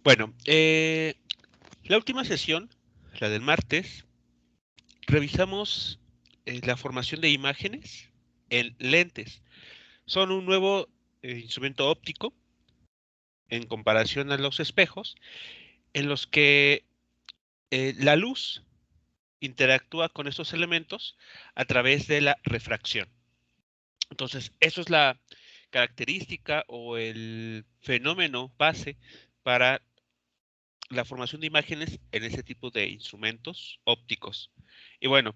Bueno, la última sesión, la del martes, revisamos la formación de imágenes en lentes. Son un nuevo instrumento óptico en comparación a los espejos, en los que la luz interactúa con estos elementos a través de la refracción. Entonces, eso es la característica o el fenómeno base para la formación de imágenes en ese tipo de instrumentos ópticos. Y bueno,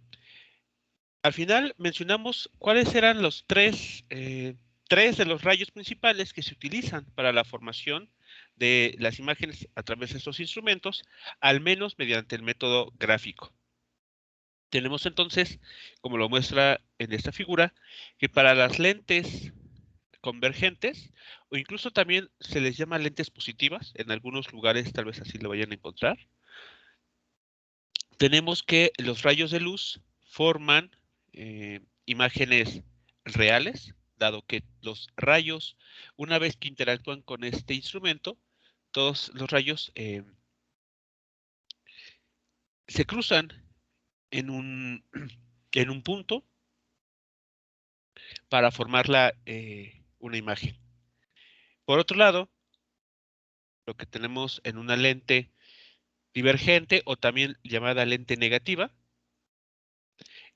al final mencionamos cuáles eran los tres de los rayos principales que se utilizan para la formación de las imágenes a través de estos instrumentos, al menos mediante el método gráfico. Tenemos entonces, como lo muestra en esta figura, que para las lentes convergentes, o incluso también se les llama lentes positivas, en algunos lugares tal vez así lo vayan a encontrar, tenemos que los rayos de luz forman imágenes reales, dado que los rayos, una vez que interactúan con este instrumento, todos los rayos se cruzan en en un punto para formar una imagen. Por otro lado, lo que tenemos en una lente divergente o también llamada lente negativa,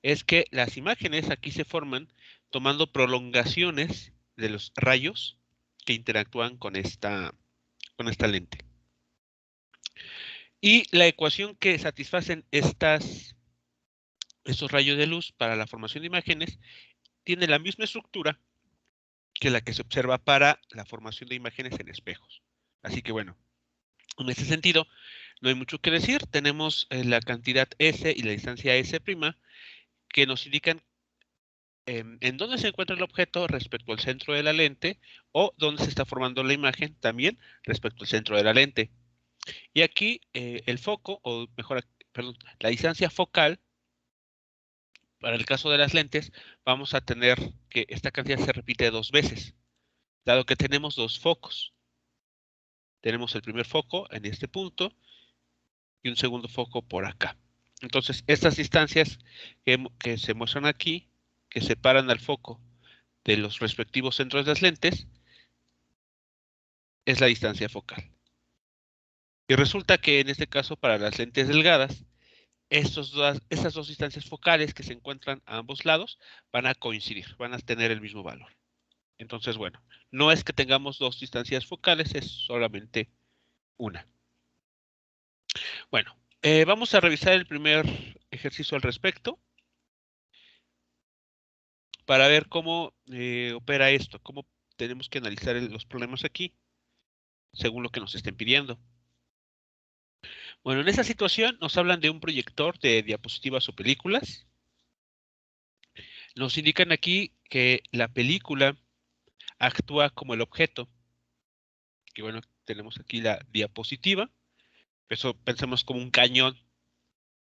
es que las imágenes aquí se forman tomando prolongaciones de los rayos que interactúan con esta lente. Y la ecuación que satisfacen estos rayos de luz para la formación de imágenes tiene la misma estructura que la que se observa para la formación de imágenes en espejos. Así que bueno, en ese sentido, no hay mucho que decir. Tenemos la cantidad S y la distancia S' que nos indican en dónde se encuentra el objeto respecto al centro de la lente o dónde se está formando la imagen también respecto al centro de la lente. Y aquí el foco, o mejor, perdón, la distancia focal, para el caso de las lentes, vamos a tener que esta cantidad se repite dos veces, dado que tenemos dos focos. Tenemos el primer foco en este punto y un segundo foco por acá. Entonces, estas distancias que se muestran aquí, que separan al foco de los respectivos centros de las lentes, es la distancia focal. Y resulta que en este caso, para las lentes delgadas, estas dos distancias focales que se encuentran a ambos lados van a coincidir, van a tener el mismo valor. Entonces, bueno, no es que tengamos dos distancias focales, es solamente una. Bueno, vamos a revisar el primer ejercicio al respecto para ver cómo opera esto, cómo tenemos que analizar los problemas aquí, según lo que nos estén pidiendo. Bueno, en esta situación nos hablan de un proyector de diapositivas o películas. Nos indican aquí que la película actúa como el objeto, que bueno, tenemos aquí la diapositiva, eso pensemos como un cañón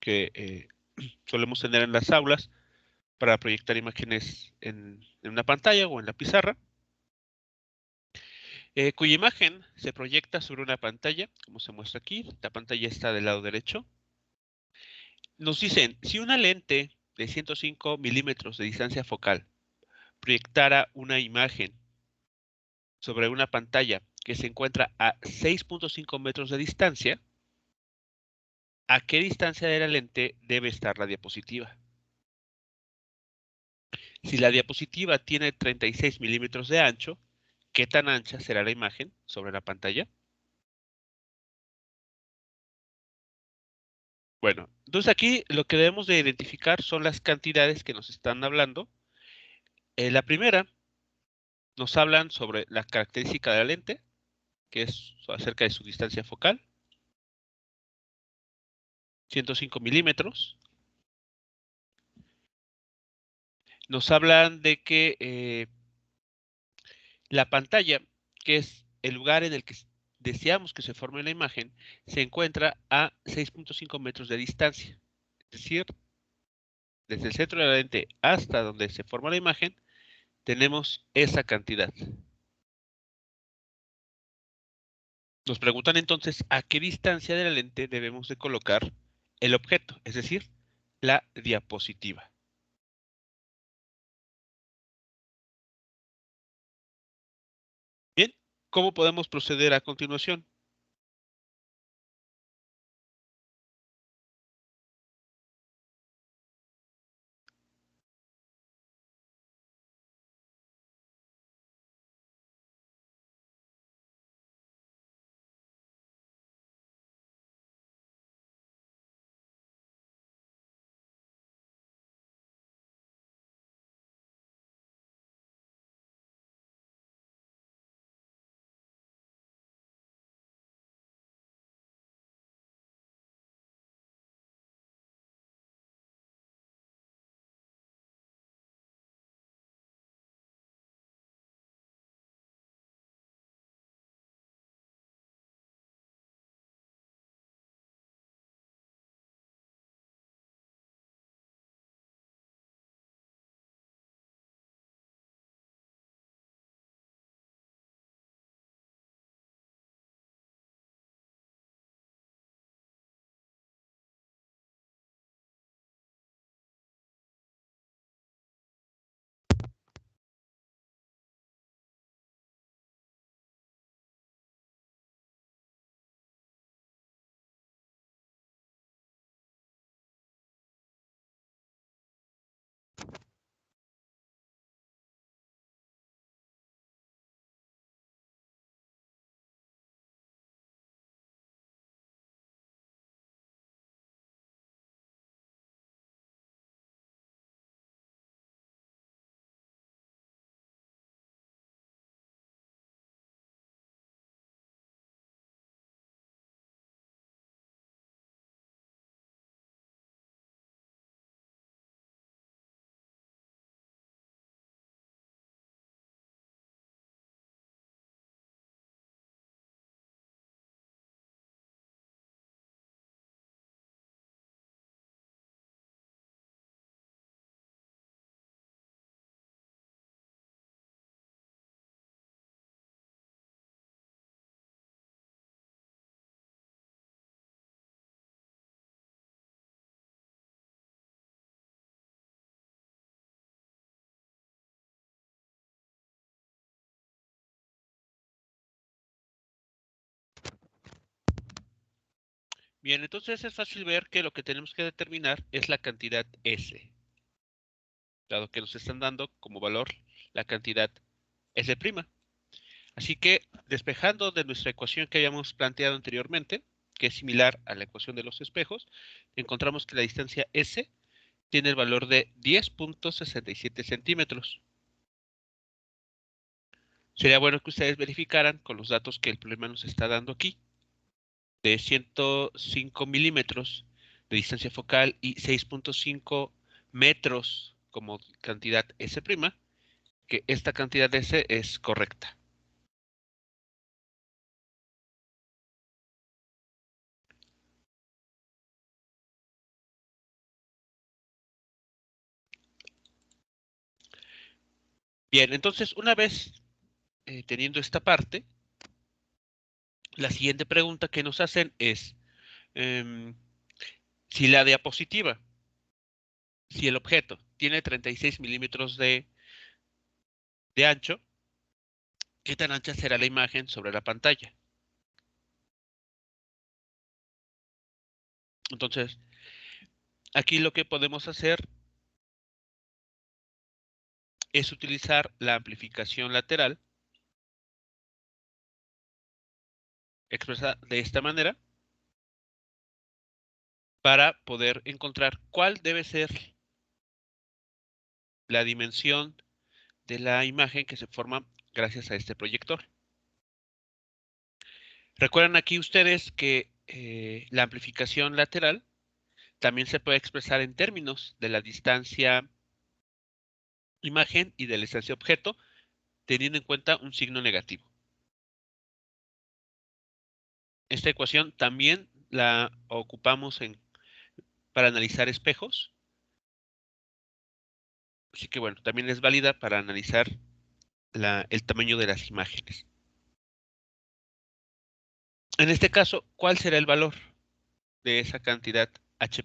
que solemos tener en las aulas para proyectar imágenes en una pantalla o en la pizarra, cuya imagen se proyecta sobre una pantalla, como se muestra aquí, la pantalla está del lado derecho. Nos dicen, si una lente de 105 milímetros de distancia focal proyectara una imagen sobre una pantalla que se encuentra a 6.5 metros de distancia, ¿a qué distancia de la lente debe estar la diapositiva? Si la diapositiva tiene 36 milímetros de ancho, ¿qué tan ancha será la imagen sobre la pantalla? Bueno, entonces aquí lo que debemos de identificar son las cantidades que nos están hablando. La primera nos hablan sobre la característica de la lente, que es acerca de su distancia focal, 105 milímetros. Nos hablan de que la pantalla, que es el lugar en el que deseamos que se forme la imagen, se encuentra a 6.5 metros de distancia. Es decir, desde el centro de la lente hasta donde se forma la imagen, tenemos esa cantidad. Nos preguntan entonces a qué distancia de la lente debemos de colocar el objeto, es decir, la diapositiva. Bien, ¿cómo podemos proceder a continuación? Bien, entonces es fácil ver que lo que tenemos que determinar es la cantidad S, dado que nos están dando como valor la cantidad S'. Así que, despejando de nuestra ecuación que habíamos planteado anteriormente, que es similar a la ecuación de los espejos, encontramos que la distancia S tiene el valor de 10.67 centímetros. Sería bueno que ustedes verificaran con los datos que el problema nos está dando aquí, de 105 milímetros de distancia focal y 6.5 metros como cantidad S', que esta cantidad S es correcta. Bien, entonces una vez teniendo esta parte, la siguiente pregunta que nos hacen es si la diapositiva, si el objeto tiene 36 milímetros de ancho, ¿qué tan ancha será la imagen sobre la pantalla? Entonces, aquí lo que podemos hacer es utilizar la amplificación lateral, expresada de esta manera, para poder encontrar cuál debe ser la dimensión de la imagen que se forma gracias a este proyector. Recuerdan aquí ustedes que la amplificación lateral también se puede expresar en términos de la distancia imagen y de la distancia objeto, teniendo en cuenta un signo negativo. Esta ecuación también la ocupamos para analizar espejos, así que bueno, también es válida para analizar el tamaño de las imágenes. En este caso, ¿cuál será el valor de esa cantidad H'?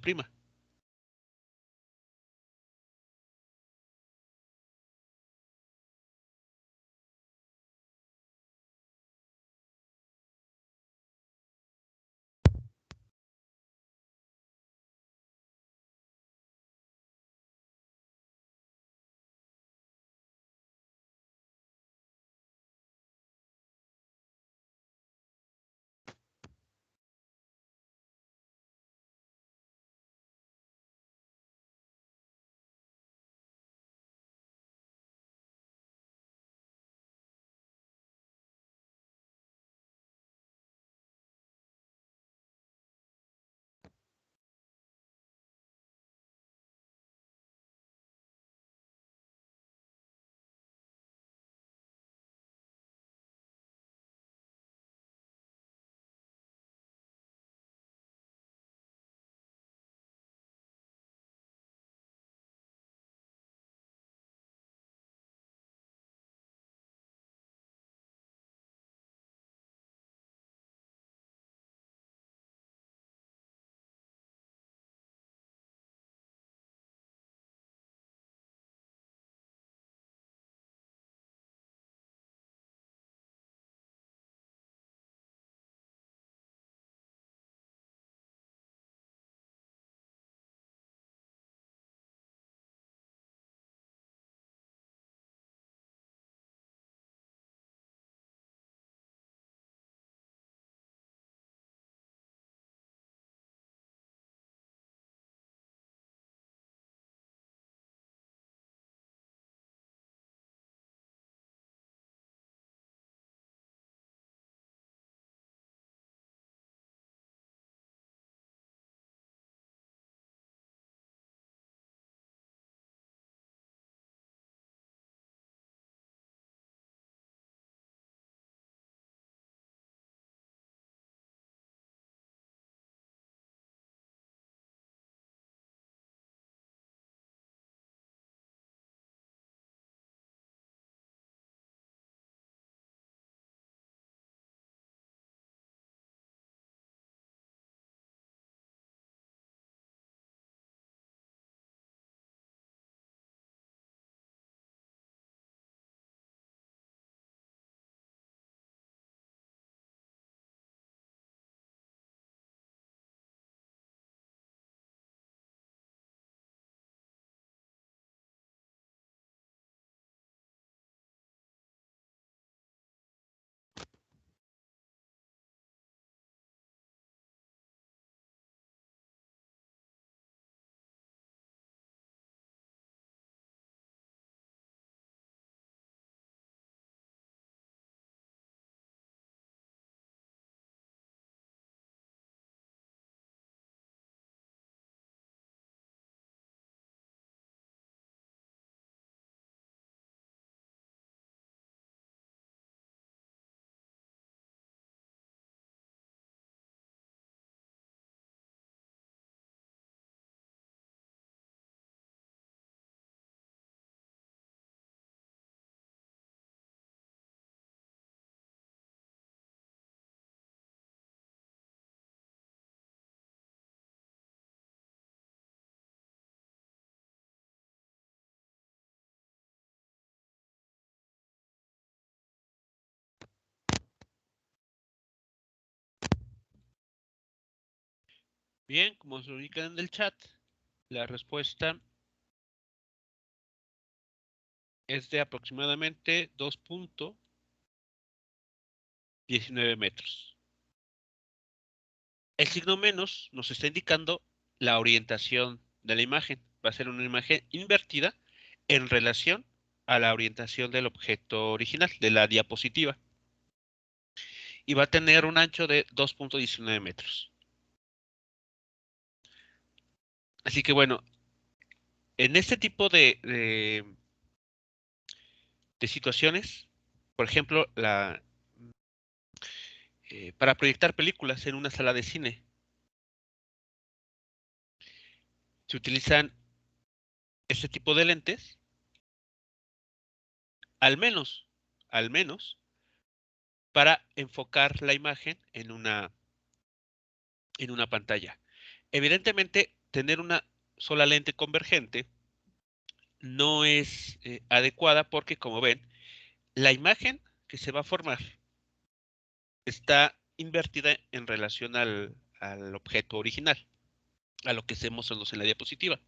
Bien, como se ubica en el chat, la respuesta es de aproximadamente 2.19 metros. El signo menos nos está indicando la orientación de la imagen. Va a ser una imagen invertida en relación a la orientación del objeto original, de la diapositiva. Y va a tener un ancho de 2.19 metros. Así que bueno, en este tipo de situaciones, por ejemplo, para proyectar películas en una sala de cine, se utilizan este tipo de lentes, al menos, al menos, para enfocar la imagen en una pantalla. Evidentemente, tener una sola lente convergente no es adecuada porque, como ven, la imagen que se va a formar está invertida en relación al objeto original, a lo que se mostró en la diapositiva.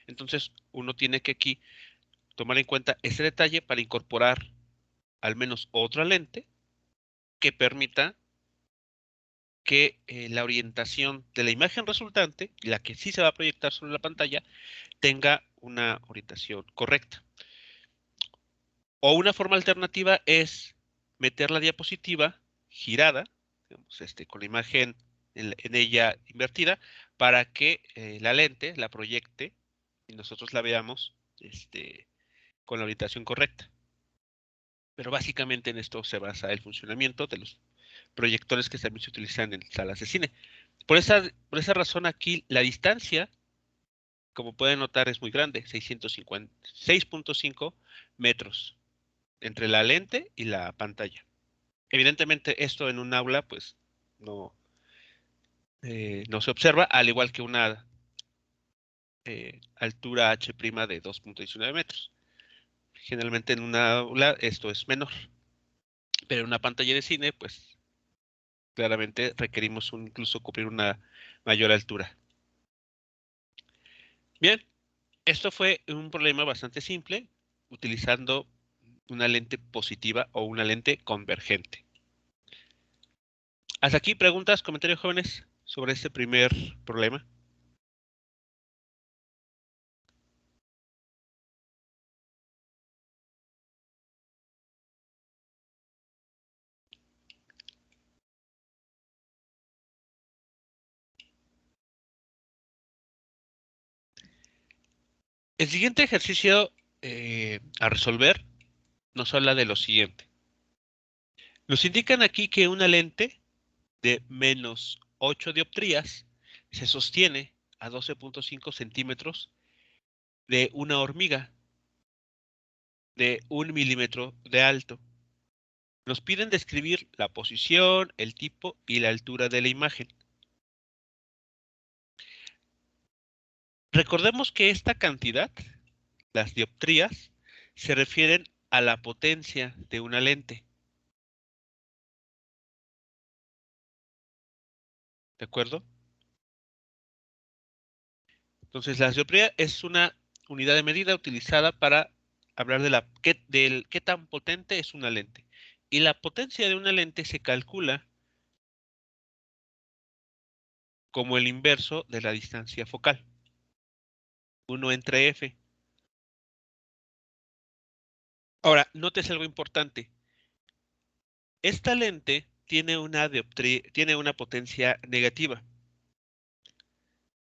Entonces, uno tiene que aquí tomar en cuenta ese detalle para incorporar al menos otra lente que permita que la orientación de la imagen resultante, la que sí se va a proyectar sobre la pantalla, tenga una orientación correcta. O una forma alternativa es meter la diapositiva girada, digamos, con la imagen en ella invertida, para que la lente la proyecte y nosotros la veamos con la orientación correcta. Pero básicamente en esto se basa el funcionamiento de los proyectores que también se utilizan en salas de cine. Por esa razón aquí la distancia, como pueden notar, es muy grande, 6.5 metros entre la lente y la pantalla. Evidentemente esto en un aula pues no, no se observa, al igual que una altura H' de 2.19 metros. Generalmente en una aula esto es menor, pero en una pantalla de cine pues claramente requerimos incluso cubrir una mayor altura. Bien, esto fue un problema bastante simple utilizando una lente positiva o una lente convergente. Hasta aquí preguntas, comentarios, jóvenes, sobre este primer problema. El siguiente ejercicio a resolver nos habla de lo siguiente. Nos indican aquí que una lente de menos 8 dioptrías se sostiene a 12.5 centímetros de una hormiga de 1 milímetro de alto. Nos piden describir la posición, el tipo y la altura de la imagen. Recordemos que esta cantidad, las dioptrías, se refieren a la potencia de una lente. ¿De acuerdo? Entonces, la dioptría es una unidad de medida utilizada para hablar de del qué tan potente es una lente. Y la potencia de una lente se calcula como el inverso de la distancia focal, 1 entre f. Ahora, notes algo importante. Esta lente tiene tiene una potencia negativa.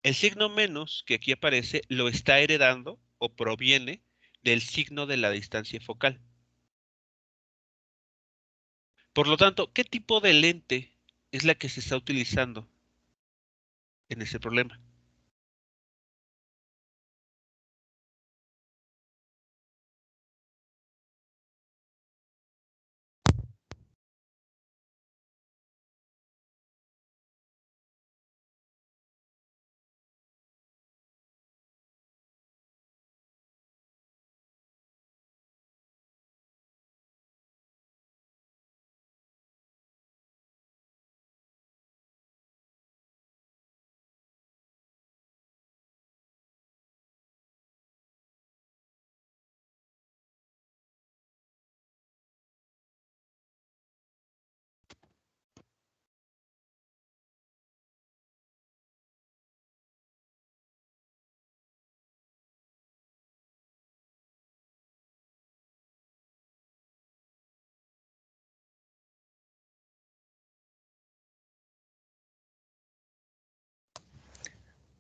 El signo menos que aquí aparece lo está heredando o proviene del signo de la distancia focal. Por lo tanto, ¿qué tipo de lente es la que se está utilizando en ese problema?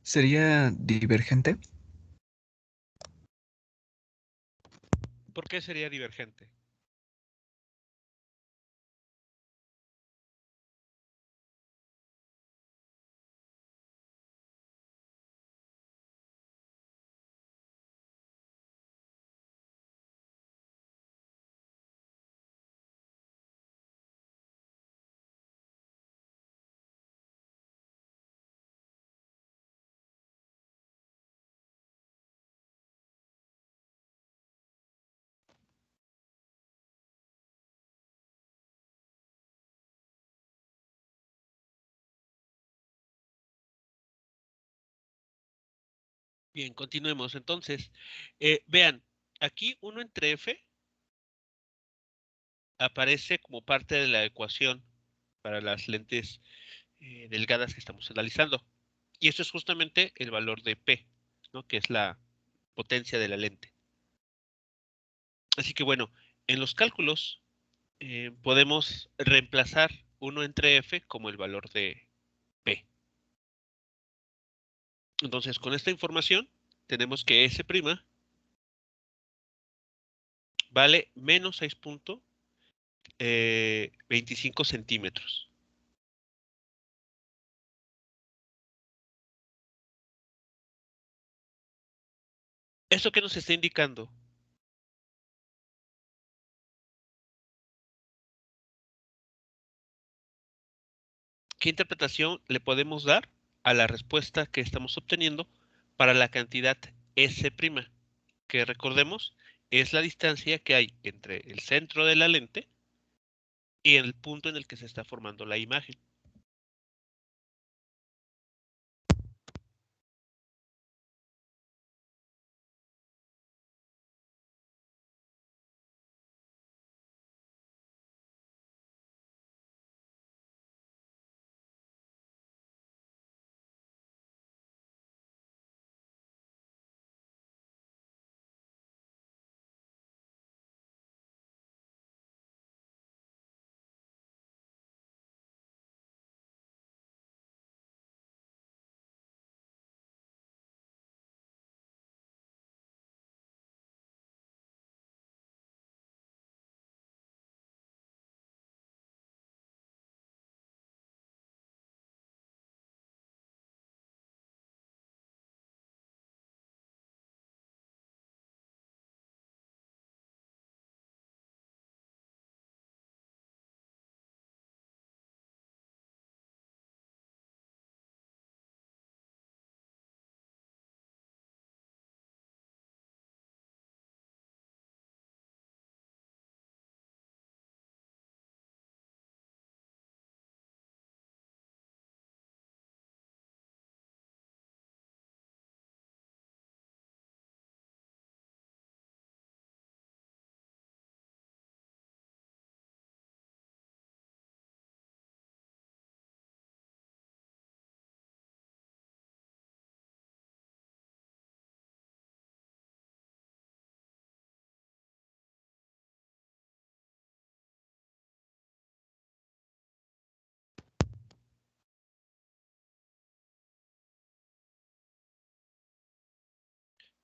¿Sería divergente? ¿Por qué sería divergente? Bien, continuemos. Entonces, vean, aquí 1 entre F aparece como parte de la ecuación para las lentes delgadas que estamos analizando. Y eso es justamente el valor de P, ¿no? Que es la potencia de la lente. Así que bueno, en los cálculos podemos reemplazar 1 entre F como el valor de P. Entonces, con esta información, tenemos que S' vale menos 6.25 centímetros. ¿Eso qué nos está indicando? ¿Qué interpretación le podemos dar a la respuesta que estamos obteniendo para la cantidad S'? Que recordemos es la distancia que hay entre el centro de la lente y el punto en el que se está formando la imagen.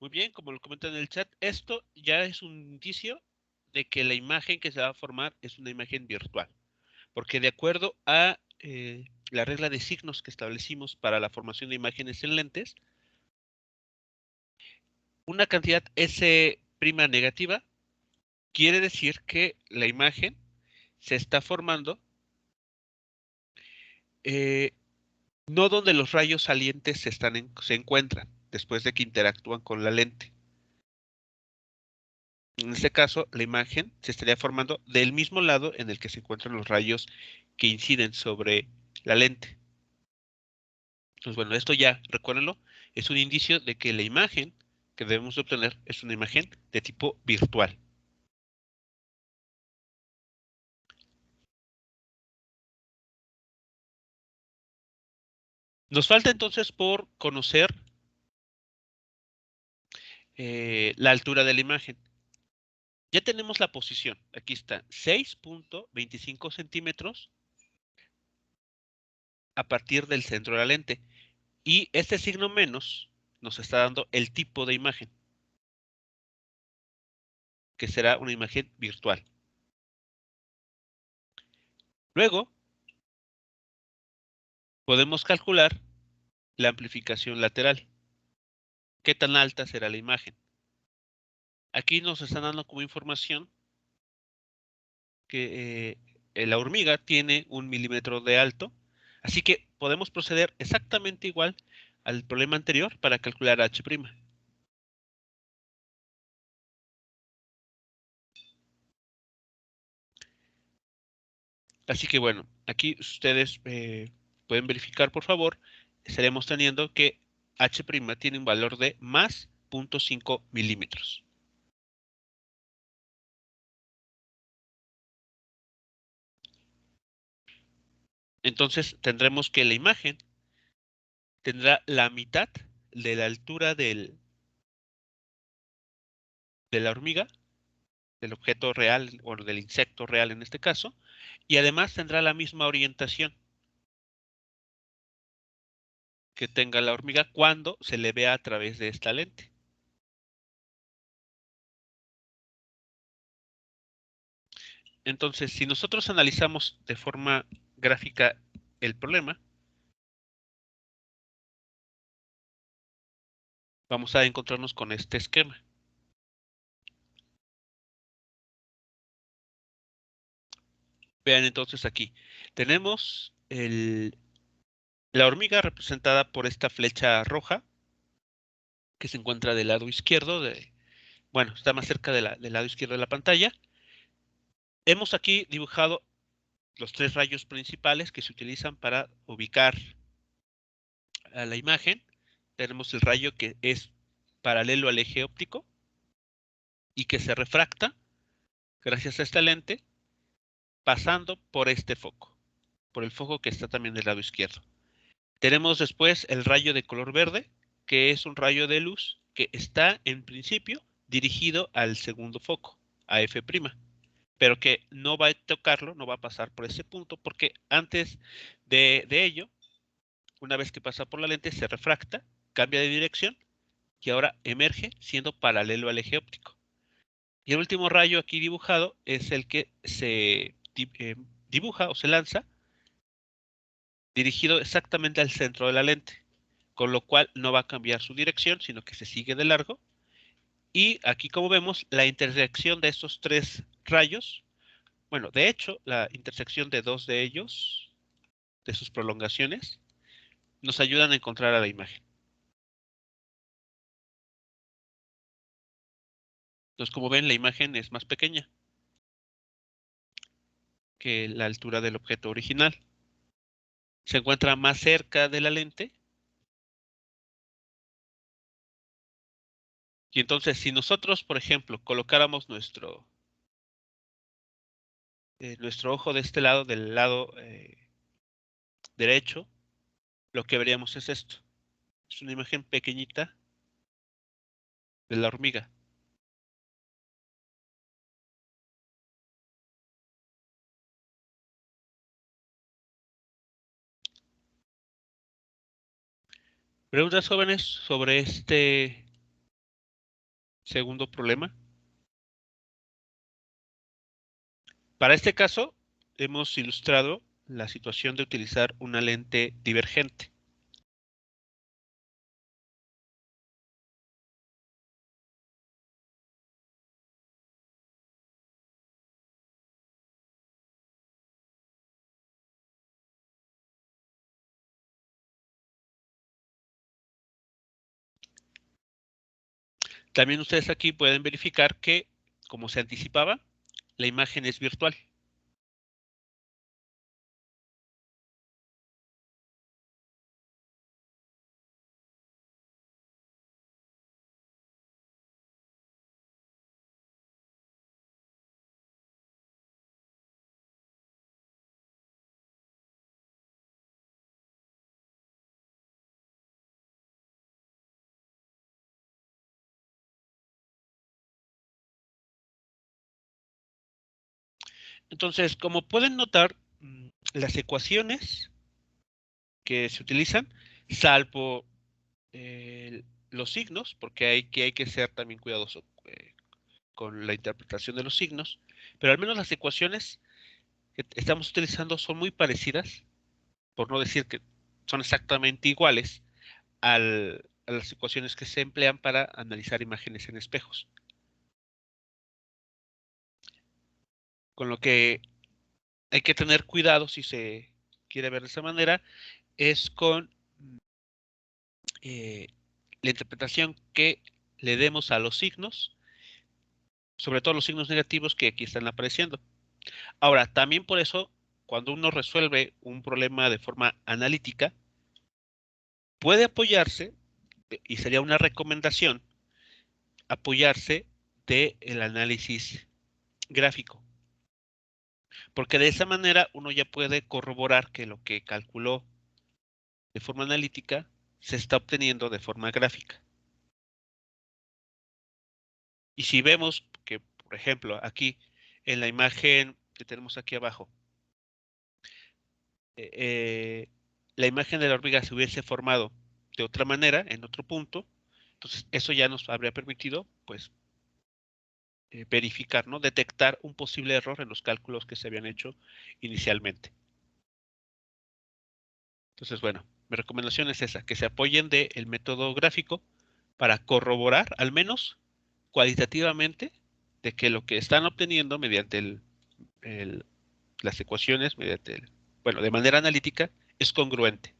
Muy bien, como lo comentan en el chat, esto ya es un indicio de que la imagen que se va a formar es una imagen virtual, porque de acuerdo a la regla de signos que establecimos para la formación de imágenes en lentes, una cantidad S' negativa quiere decir que la imagen se está formando eh, no donde los rayos salientes se encuentran después de que interactúan con la lente. En este caso, la imagen se estaría formando del mismo lado en el que se encuentran los rayos que inciden sobre la lente. Entonces, bueno, esto ya, recuérdenlo, es un indicio de que la imagen que debemos obtener es una imagen de tipo virtual. Nos falta entonces por conocer la altura de la imagen. Ya tenemos la posición. Aquí está, 6.25 centímetros a partir del centro de la lente. Y este signo menos nos está dando el tipo de imagen, que será una imagen virtual. Luego, podemos calcular la amplificación lateral. ¿Qué tan alta será la imagen? Aquí nos están dando como información que la hormiga tiene 1 milímetro de alto, así que podemos proceder exactamente igual al problema anterior para calcular H'. Así que bueno, aquí ustedes pueden verificar, por favor, estaremos teniendo que H' tiene un valor de más 0.5 milímetros. Entonces tendremos que la imagen tendrá la mitad de la altura de la hormiga, del objeto real o del insecto real en este caso, y además tendrá la misma orientación que tenga la hormiga cuando se le vea a través de esta lente. Entonces, si nosotros analizamos de forma gráfica el problema, vamos a encontrarnos con este esquema. Vean entonces aquí, tenemos la hormiga representada por esta flecha roja que se encuentra del lado izquierdo, bueno, está más cerca del lado izquierdo de la pantalla. Hemos aquí dibujado los tres rayos principales que se utilizan para ubicar a la imagen. Tenemos el rayo que es paralelo al eje óptico y que se refracta gracias a esta lente pasando por este foco, por el foco que está también del lado izquierdo. Tenemos después el rayo de color verde, que es un rayo de luz que está en principio dirigido al segundo foco, a F', pero que no va a tocarlo, no va a pasar por ese punto, porque antes de ello, una vez que pasa por la lente, se refracta, cambia de dirección y ahora emerge siendo paralelo al eje óptico. Y el último rayo aquí dibujado es el que se dibuja o se lanza dirigido exactamente al centro de la lente, con lo cual no va a cambiar su dirección, sino que se sigue de largo. Y aquí, como vemos, la intersección de estos tres rayos, bueno, de hecho, la intersección de dos de ellos, de sus prolongaciones, nos ayudan a encontrar a la imagen. Entonces, como ven, la imagen es más pequeña que la altura del objeto original. Se encuentra más cerca de la lente. Y entonces, si nosotros, por ejemplo, colocáramos nuestro ojo de este lado, del lado derecho, lo que veríamos es esto. Es una imagen pequeñita de la hormiga. ¿Preguntas, jóvenes, sobre este segundo problema? Para este caso, hemos ilustrado la situación de utilizar una lente divergente. También ustedes aquí pueden verificar que, como se anticipaba, la imagen es virtual. Entonces, como pueden notar, las ecuaciones que se utilizan, salvo los signos, porque hay que ser también cuidadoso con la interpretación de los signos, pero al menos las ecuaciones que estamos utilizando son muy parecidas, por no decir que son exactamente iguales a las ecuaciones que se emplean para analizar imágenes en espejos. Con lo que hay que tener cuidado si se quiere ver de esa manera, es con eh, la interpretación que le demos a los signos, sobre todo los signos negativos que aquí están apareciendo. Ahora, también por eso, cuando uno resuelve un problema de forma analítica, puede apoyarse y sería una recomendación apoyarse del análisis gráfico, porque de esa manera uno ya puede corroborar que lo que calculó de forma analítica se está obteniendo de forma gráfica. Y si vemos que, por ejemplo, aquí en la imagen que tenemos aquí abajo, la imagen de la hormiga se hubiese formado de otra manera, en otro punto, entonces eso ya nos habría permitido, pues, verificar, ¿no? Detectar un posible error en los cálculos que se habían hecho inicialmente. Entonces, bueno, mi recomendación es esa, que se apoyen del método gráfico para corroborar, al menos cualitativamente, de que lo que están obteniendo mediante las ecuaciones, bueno, de manera analítica, es congruente.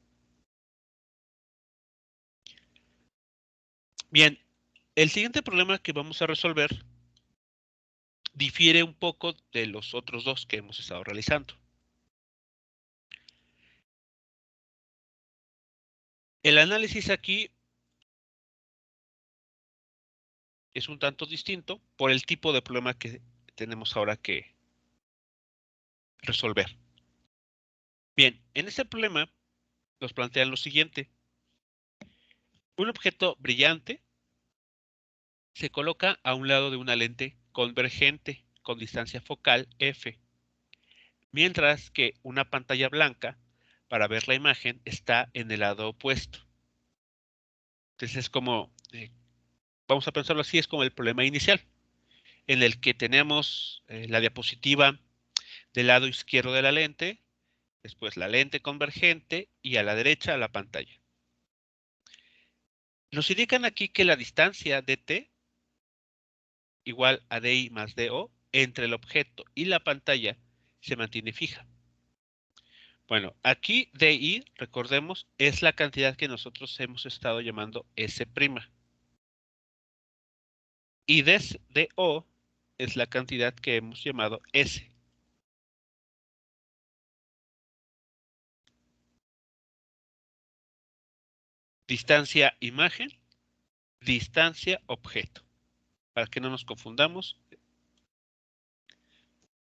Bien, el siguiente problema que vamos a resolver difiere un poco de los otros dos que hemos estado realizando. El análisis aquí es un tanto distinto por el tipo de problema que tenemos ahora que resolver. Bien, en este problema nos plantean lo siguiente. Un objeto brillante se coloca a un lado de una lente convergente con distancia focal f, mientras que una pantalla blanca para ver la imagen está en el lado opuesto. Entonces es como, vamos a pensarlo así, es como el problema inicial, en el que tenemos la diapositiva del lado izquierdo de la lente, después la lente convergente y a la derecha la pantalla. Nos indican aquí que la distancia dt igual a di más do entre el objeto y la pantalla se mantiene fija. Bueno, aquí di, recordemos, es la cantidad que nosotros hemos estado llamando S'. Y do es la cantidad que hemos llamado S. Distancia imagen, distancia objeto. Para que no nos confundamos,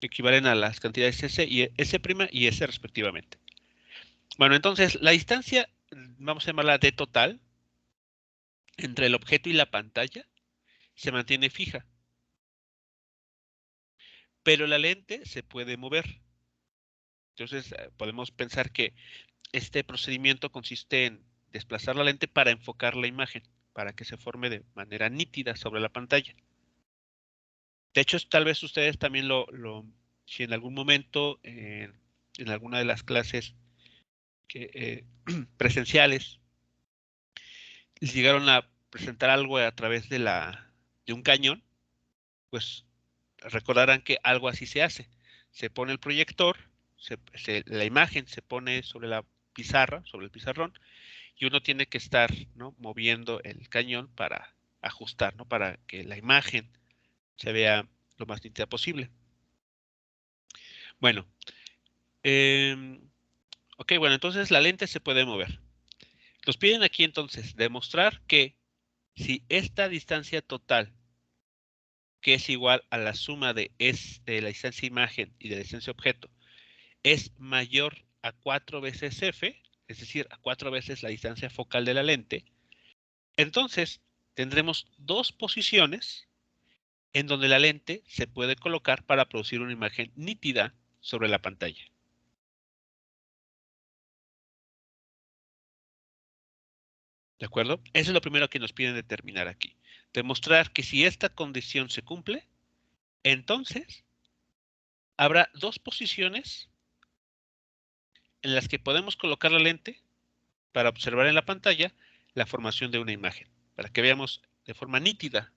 equivalen a las cantidades S y S' y S respectivamente. Bueno, entonces la distancia, vamos a llamarla D total, entre el objeto y la pantalla, se mantiene fija. Pero la lente se puede mover. Entonces, podemos pensar que este procedimiento consiste en desplazar la lente para enfocar la imagen, para que se forme de manera nítida sobre la pantalla. De hecho, tal vez ustedes también si en algún momento, en alguna de las clases presenciales, les llegaron a presentar algo a través de un cañón, pues recordarán que algo así se hace. Se pone el proyector, la imagen se pone sobre la pizarra, sobre el pizarrón, y uno tiene que estar, ¿no?, moviendo el cañón para ajustar, ¿no?, para que la imagen se vea lo más nítida posible. Bueno, ok, bueno, entonces la lente se puede mover. Nos piden aquí entonces demostrar que si esta distancia total, que es igual a la suma de la distancia imagen y de la distancia objeto, es mayor a 4 veces f, es decir, a 4 veces la distancia focal de la lente, entonces tendremos dos posiciones en donde la lente se puede colocar para producir una imagen nítida sobre la pantalla. ¿De acuerdo? Eso es lo primero que nos piden determinar aquí. Demostrar que si esta condición se cumple, entonces habrá dos posiciones en las que podemos colocar la lente para observar en la pantalla la formación de una imagen, para que veamos de forma nítida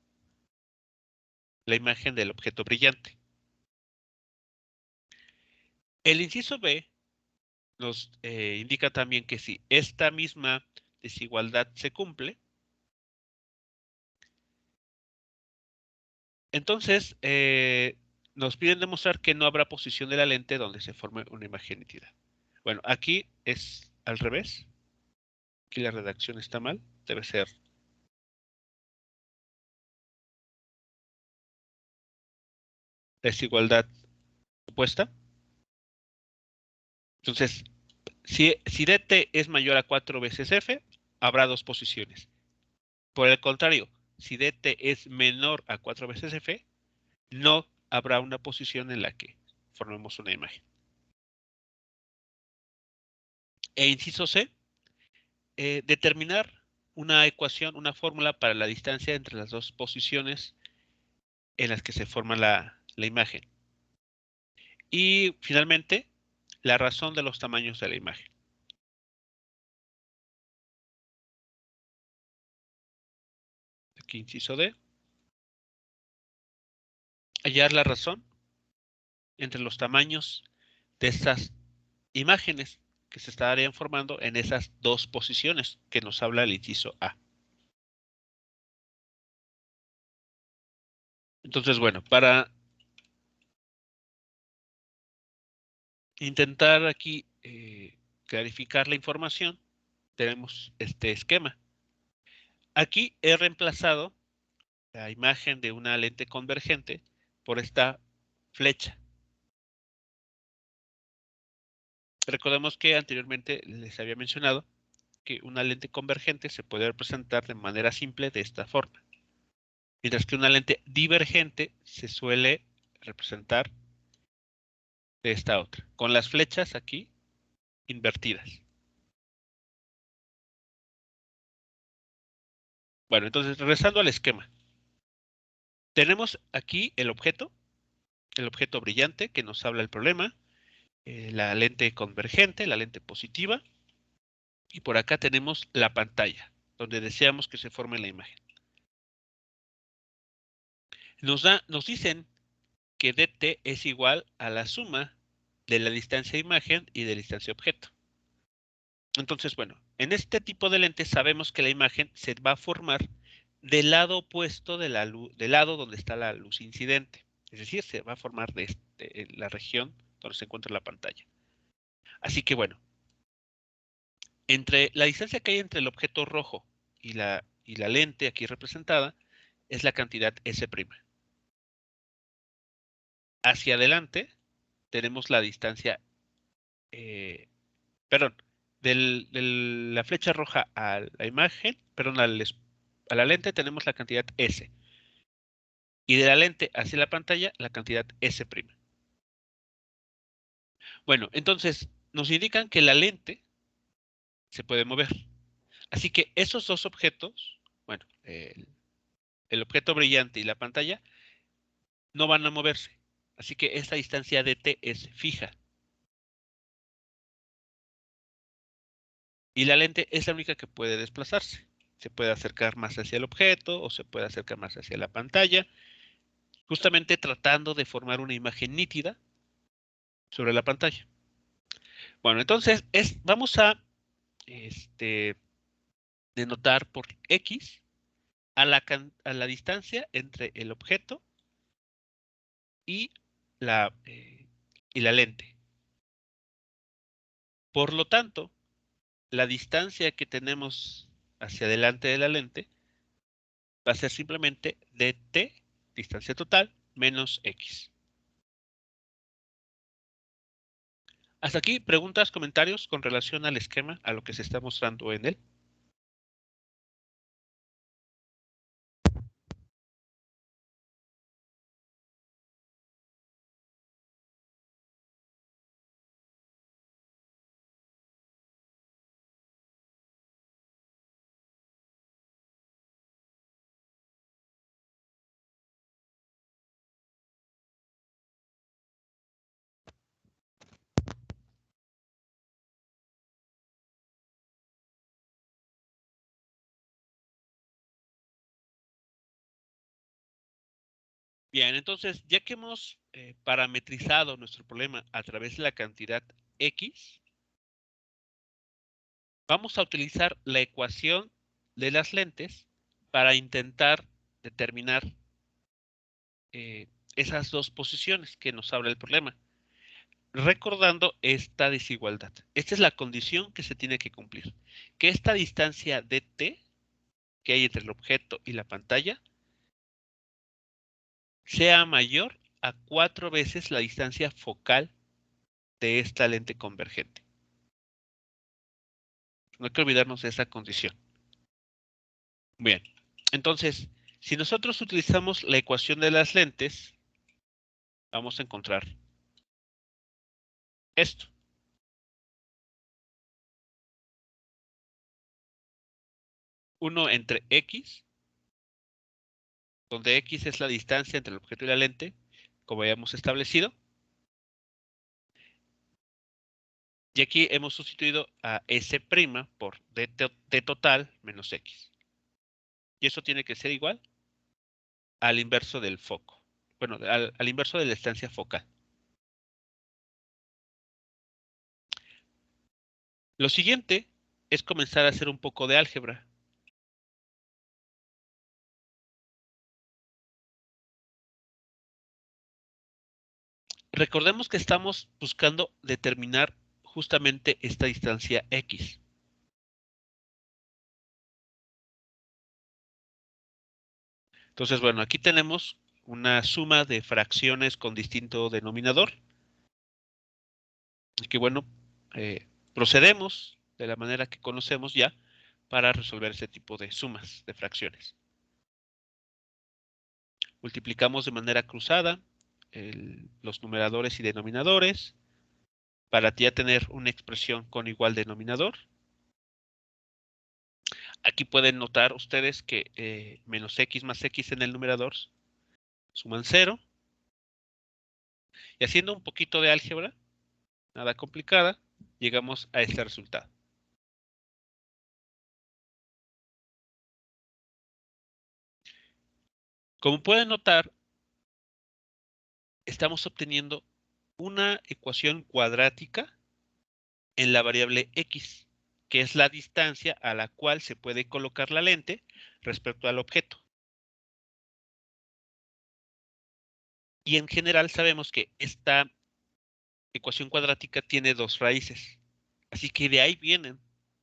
la imagen del objeto brillante. El inciso B nos indica también que si esta misma desigualdad se cumple, entonces nos piden demostrar que no habrá posición de la lente donde se forme una imagen nítida. Bueno, aquí es al revés. Aquí la redacción está mal. Debe ser desigualdad opuesta. Entonces, si dt es mayor a 4 veces f, habrá dos posiciones. Por el contrario, si dt es menor a 4 veces f, no habrá una posición en la que formemos una imagen. E inciso C, determinar una ecuación, una fórmula para la distancia entre las dos posiciones en las que se forma la imagen. Y finalmente, la razón de los tamaños de la imagen. Aquí inciso D. Hallar la razón entre los tamaños de estas imágenes que se estarían formando en esas dos posiciones que nos habla el inciso A. Entonces, bueno, para intentar aquí clarificar la información, tenemos este esquema. Aquí he reemplazado la imagen de una lente convergente por esta flecha. Recordemos que anteriormente les había mencionado que una lente convergente se puede representar de manera simple de esta forma, mientras que una lente divergente se suele representar de esta otra, con las flechas aquí invertidas. Bueno, entonces regresando al esquema. Tenemos aquí el objeto brillante que nos habla del problema, la lente convergente, la lente positiva, y por acá tenemos la pantalla, donde deseamos que se forme la imagen. Nos dicen que dt es igual a la suma de la distancia imagen y de la distancia objeto. Entonces, bueno, en este tipo de lentes sabemos que la imagen se va a formar del lado opuesto de la luz, del lado donde está la luz incidente. Es decir, se va a formar de la región donde se encuentra la pantalla. Así que bueno, entre la distancia que hay entre el objeto rojo y la lente aquí representada es la cantidad S'. Hacia adelante tenemos la distancia, perdón, de la flecha roja a la imagen, perdón, a la lente tenemos la cantidad S. Y de la lente hacia la pantalla, la cantidad S'. Bueno, entonces nos indican que la lente se puede mover. Así que esos dos objetos, bueno, el objeto brillante y la pantalla, no van a moverse. Así que esta distancia dt es fija. Y la lente es la única que puede desplazarse. Se puede acercar más hacia el objeto o se puede acercar más hacia la pantalla, justamente tratando de formar una imagen nítida sobre la pantalla. Bueno, entonces vamos a denotar por X a la distancia entre el objeto y la lente. Por lo tanto, la distancia que tenemos hacia adelante de la lente va a ser simplemente dt, distancia total, menos X. Hasta aquí, preguntas, comentarios con relación al esquema, a lo que se está mostrando en él. Bien, entonces, ya que hemos parametrizado nuestro problema a través de la cantidad X, vamos a utilizar la ecuación de las lentes para intentar determinar esas dos posiciones que nos habla el problema. Recordando esta desigualdad. Esta es la condición que se tiene que cumplir. Que esta distancia dt que hay entre el objeto y la pantalla sea mayor a 4 veces la distancia focal de esta lente convergente. No hay que olvidarnos de esa condición. Bien, entonces, si nosotros utilizamos la ecuación de las lentes, vamos a encontrar esto. Uno entre x, donde x es la distancia entre el objeto y la lente, como habíamos establecido. Y aquí hemos sustituido a S' por d total menos x. Y eso tiene que ser igual al inverso del foco. Bueno, al inverso de la distancia focal. Lo siguiente es comenzar a hacer un poco de álgebra. Recordemos que estamos buscando determinar justamente esta distancia x. Entonces, bueno, aquí tenemos una suma de fracciones con distinto denominador. Y que bueno, procedemos de la manera que conocemos ya para resolver ese tipo de sumas de fracciones. Multiplicamos de manera cruzada los numeradores y denominadores para ya tener una expresión con igual denominador. Aquí pueden notar ustedes que menos x más x en el numerador suman 0. Y haciendo un poquito de álgebra, nada complicada, llegamos a este resultado. Como pueden notar, estamos obteniendo una ecuación cuadrática en la variable x, que es la distancia a la cual se puede colocar la lente respecto al objeto. Y en general sabemos que esta ecuación cuadrática tiene dos raíces. Así que de ahí vienen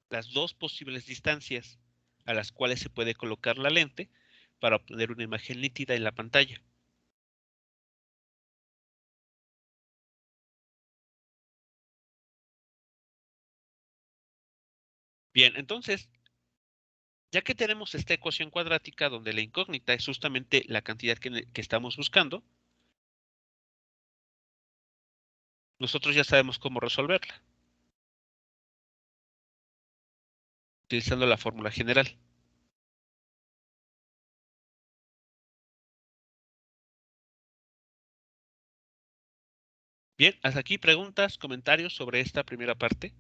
las dos posibles distancias a las cuales se puede colocar la lente para obtener una imagen nítida en la pantalla. Bien, entonces, ya que tenemos esta ecuación cuadrática donde la incógnita es justamente la cantidad que estamos buscando, nosotros ya sabemos cómo resolverla, utilizando la fórmula general. Bien, hasta aquí preguntas, comentarios sobre esta primera parte.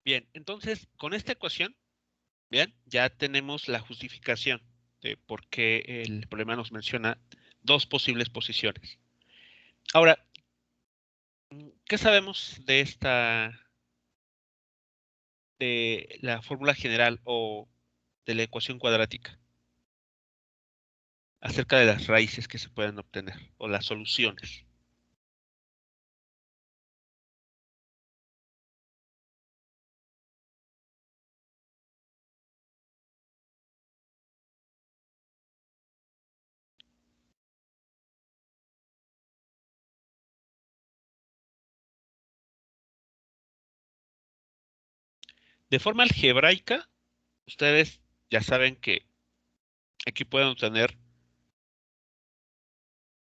Bien, entonces, con esta ecuación, bien, ya tenemos la justificación de por qué el problema nos menciona dos posibles posiciones. Ahora, ¿qué sabemos de de la fórmula general o de la ecuación cuadrática? Acerca de las raíces que se pueden obtener o las soluciones. De forma algebraica, ustedes ya saben que aquí pueden obtener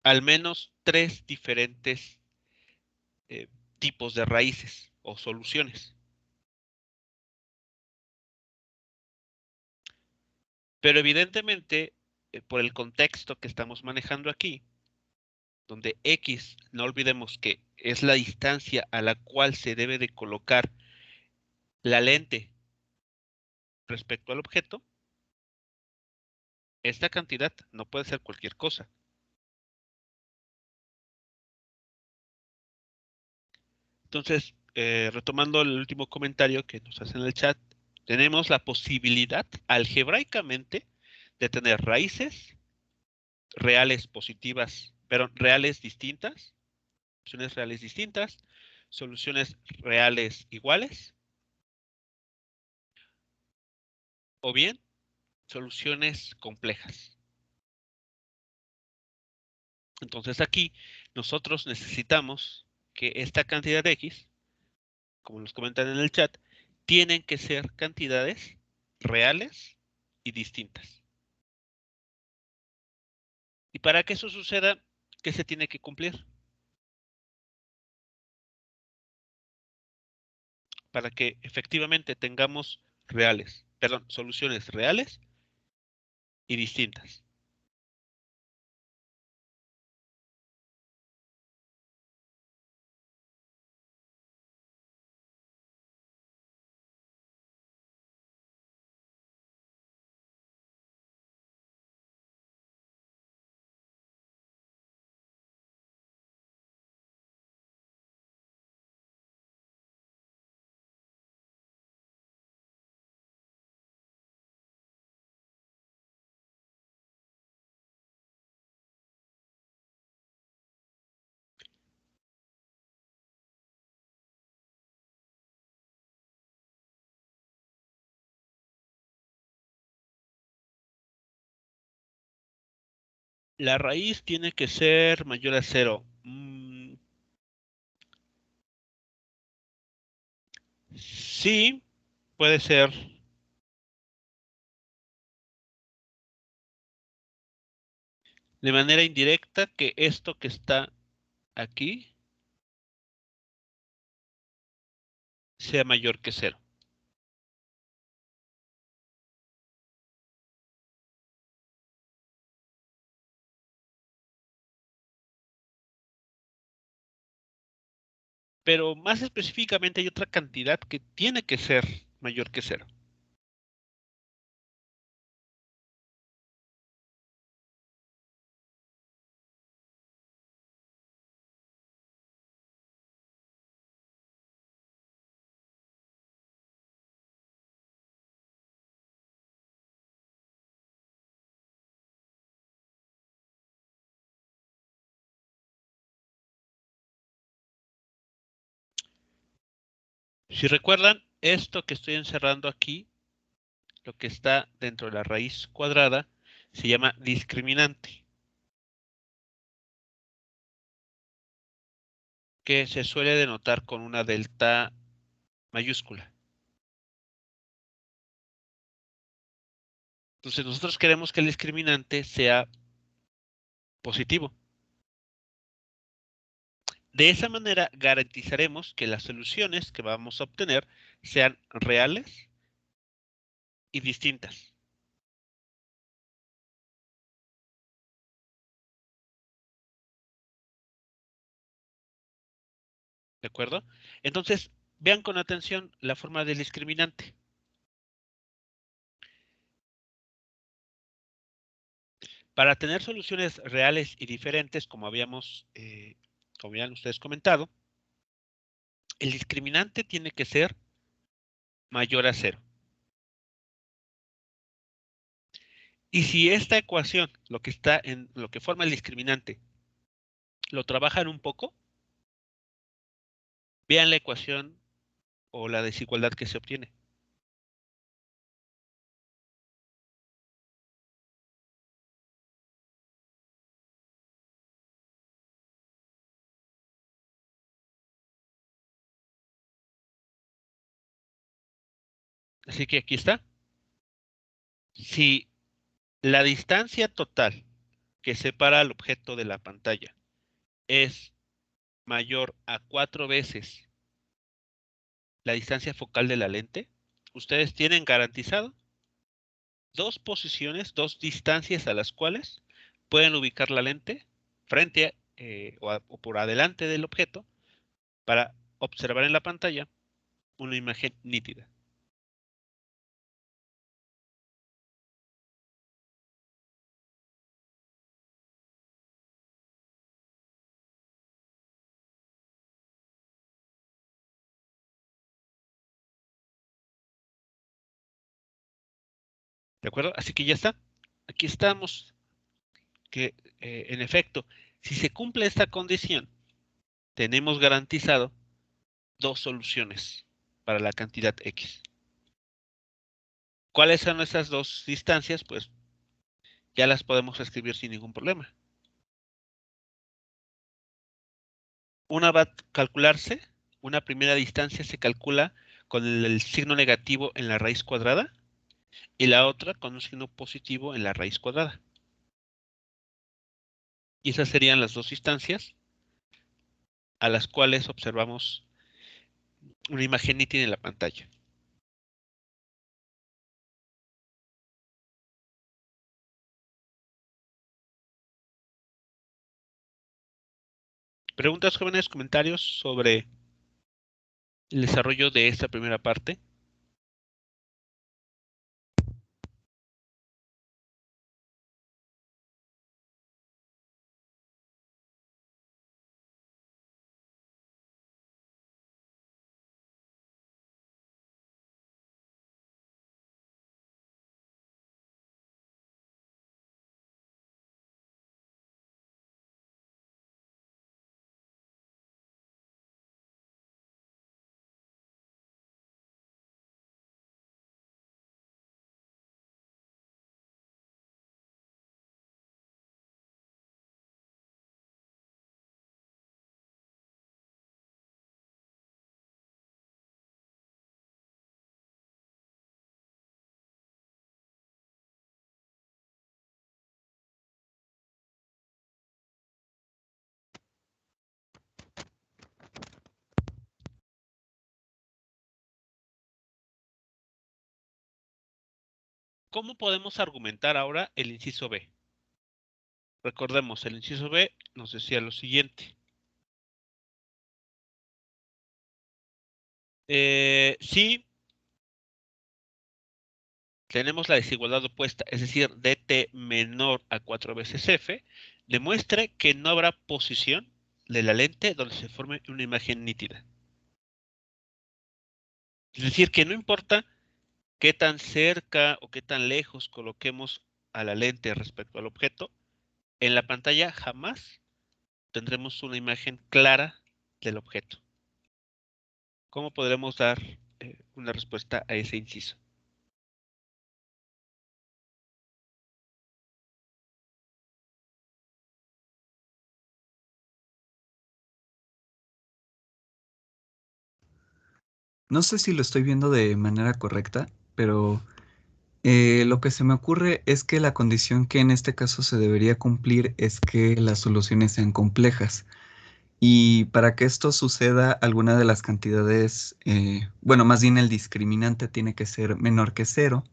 al menos tres diferentes eh, tipos de raíces o soluciones. Pero evidentemente, por el contexto que estamos manejando aquí, donde X, no olvidemos que es la distancia a la cual se debe de colocar la lente respecto al objeto, esta cantidad no puede ser cualquier cosa. Entonces, retomando el último comentario que nos hacen en el chat, tenemos la posibilidad algebraicamente de tener raíces reales positivas, pero reales distintas, soluciones reales distintas, soluciones reales iguales, o bien soluciones complejas. Entonces aquí nosotros necesitamos que esta cantidad de X, como nos comentan en el chat, tienen que ser cantidades reales y distintas. Y para que eso suceda, ¿qué se tiene que cumplir? Para que efectivamente tengamos soluciones reales y distintas. La raíz tiene que ser mayor a cero. Sí, puede ser de manera indirecta que esto que está aquí sea mayor que cero. Pero más específicamente hay otra cantidad que tiene que ser mayor que cero. Si recuerdan, esto que estoy encerrando aquí, lo que está dentro de la raíz cuadrada, se llama discriminante, que se suele denotar con una delta mayúscula. Entonces nosotros queremos que el discriminante sea positivo. De esa manera garantizaremos que las soluciones que vamos a obtener sean reales y distintas. ¿De acuerdo? Entonces, vean con atención la forma del discriminante. Para tener soluciones reales y diferentes, como habían ustedes comentado, el discriminante tiene que ser mayor a cero. Y si esta ecuación, lo que forma el discriminante, lo trabajan un poco, vean la ecuación o la desigualdad que se obtiene. Así que aquí está. Si la distancia total que separa al objeto de la pantalla es mayor a 4 veces la distancia focal de la lente, ustedes tienen garantizado dos posiciones, dos distancias a las cuales pueden ubicar la lente frente o por adelante del objeto para observar en la pantalla una imagen nítida. ¿De acuerdo? Así que ya está. Aquí estamos que, en efecto, si se cumple esta condición, tenemos garantizado dos soluciones para la cantidad X. ¿Cuáles son esas dos distancias? Pues ya las podemos escribir sin ningún problema. Una va a calcularse, una primera distancia se calcula con el signo negativo en la raíz cuadrada y la otra con un signo positivo en la raíz cuadrada. Y esas serían las dos distancias a las cuales observamos una imagen nítida en la pantalla. Preguntas, jóvenes, comentarios sobre el desarrollo de esta primera parte. ¿Cómo podemos argumentar ahora el inciso B? Recordemos, el inciso B nos decía lo siguiente. Si tenemos la desigualdad opuesta, es decir, dt menor a 4 veces f, demuestre que no habrá posición de la lente donde se forme una imagen nítida. Es decir, que no importa qué tan cerca o qué tan lejos coloquemos a la lente respecto al objeto, en la pantalla jamás tendremos una imagen clara del objeto. ¿Cómo podremos dar una respuesta a ese inciso? No sé si lo estoy viendo de manera correcta, pero lo que se me ocurre es que la condición que en este caso se debería cumplir es que las soluciones sean complejas. Y para que esto suceda, alguna de las cantidades, bueno, más bien el discriminante tiene que ser menor que cero.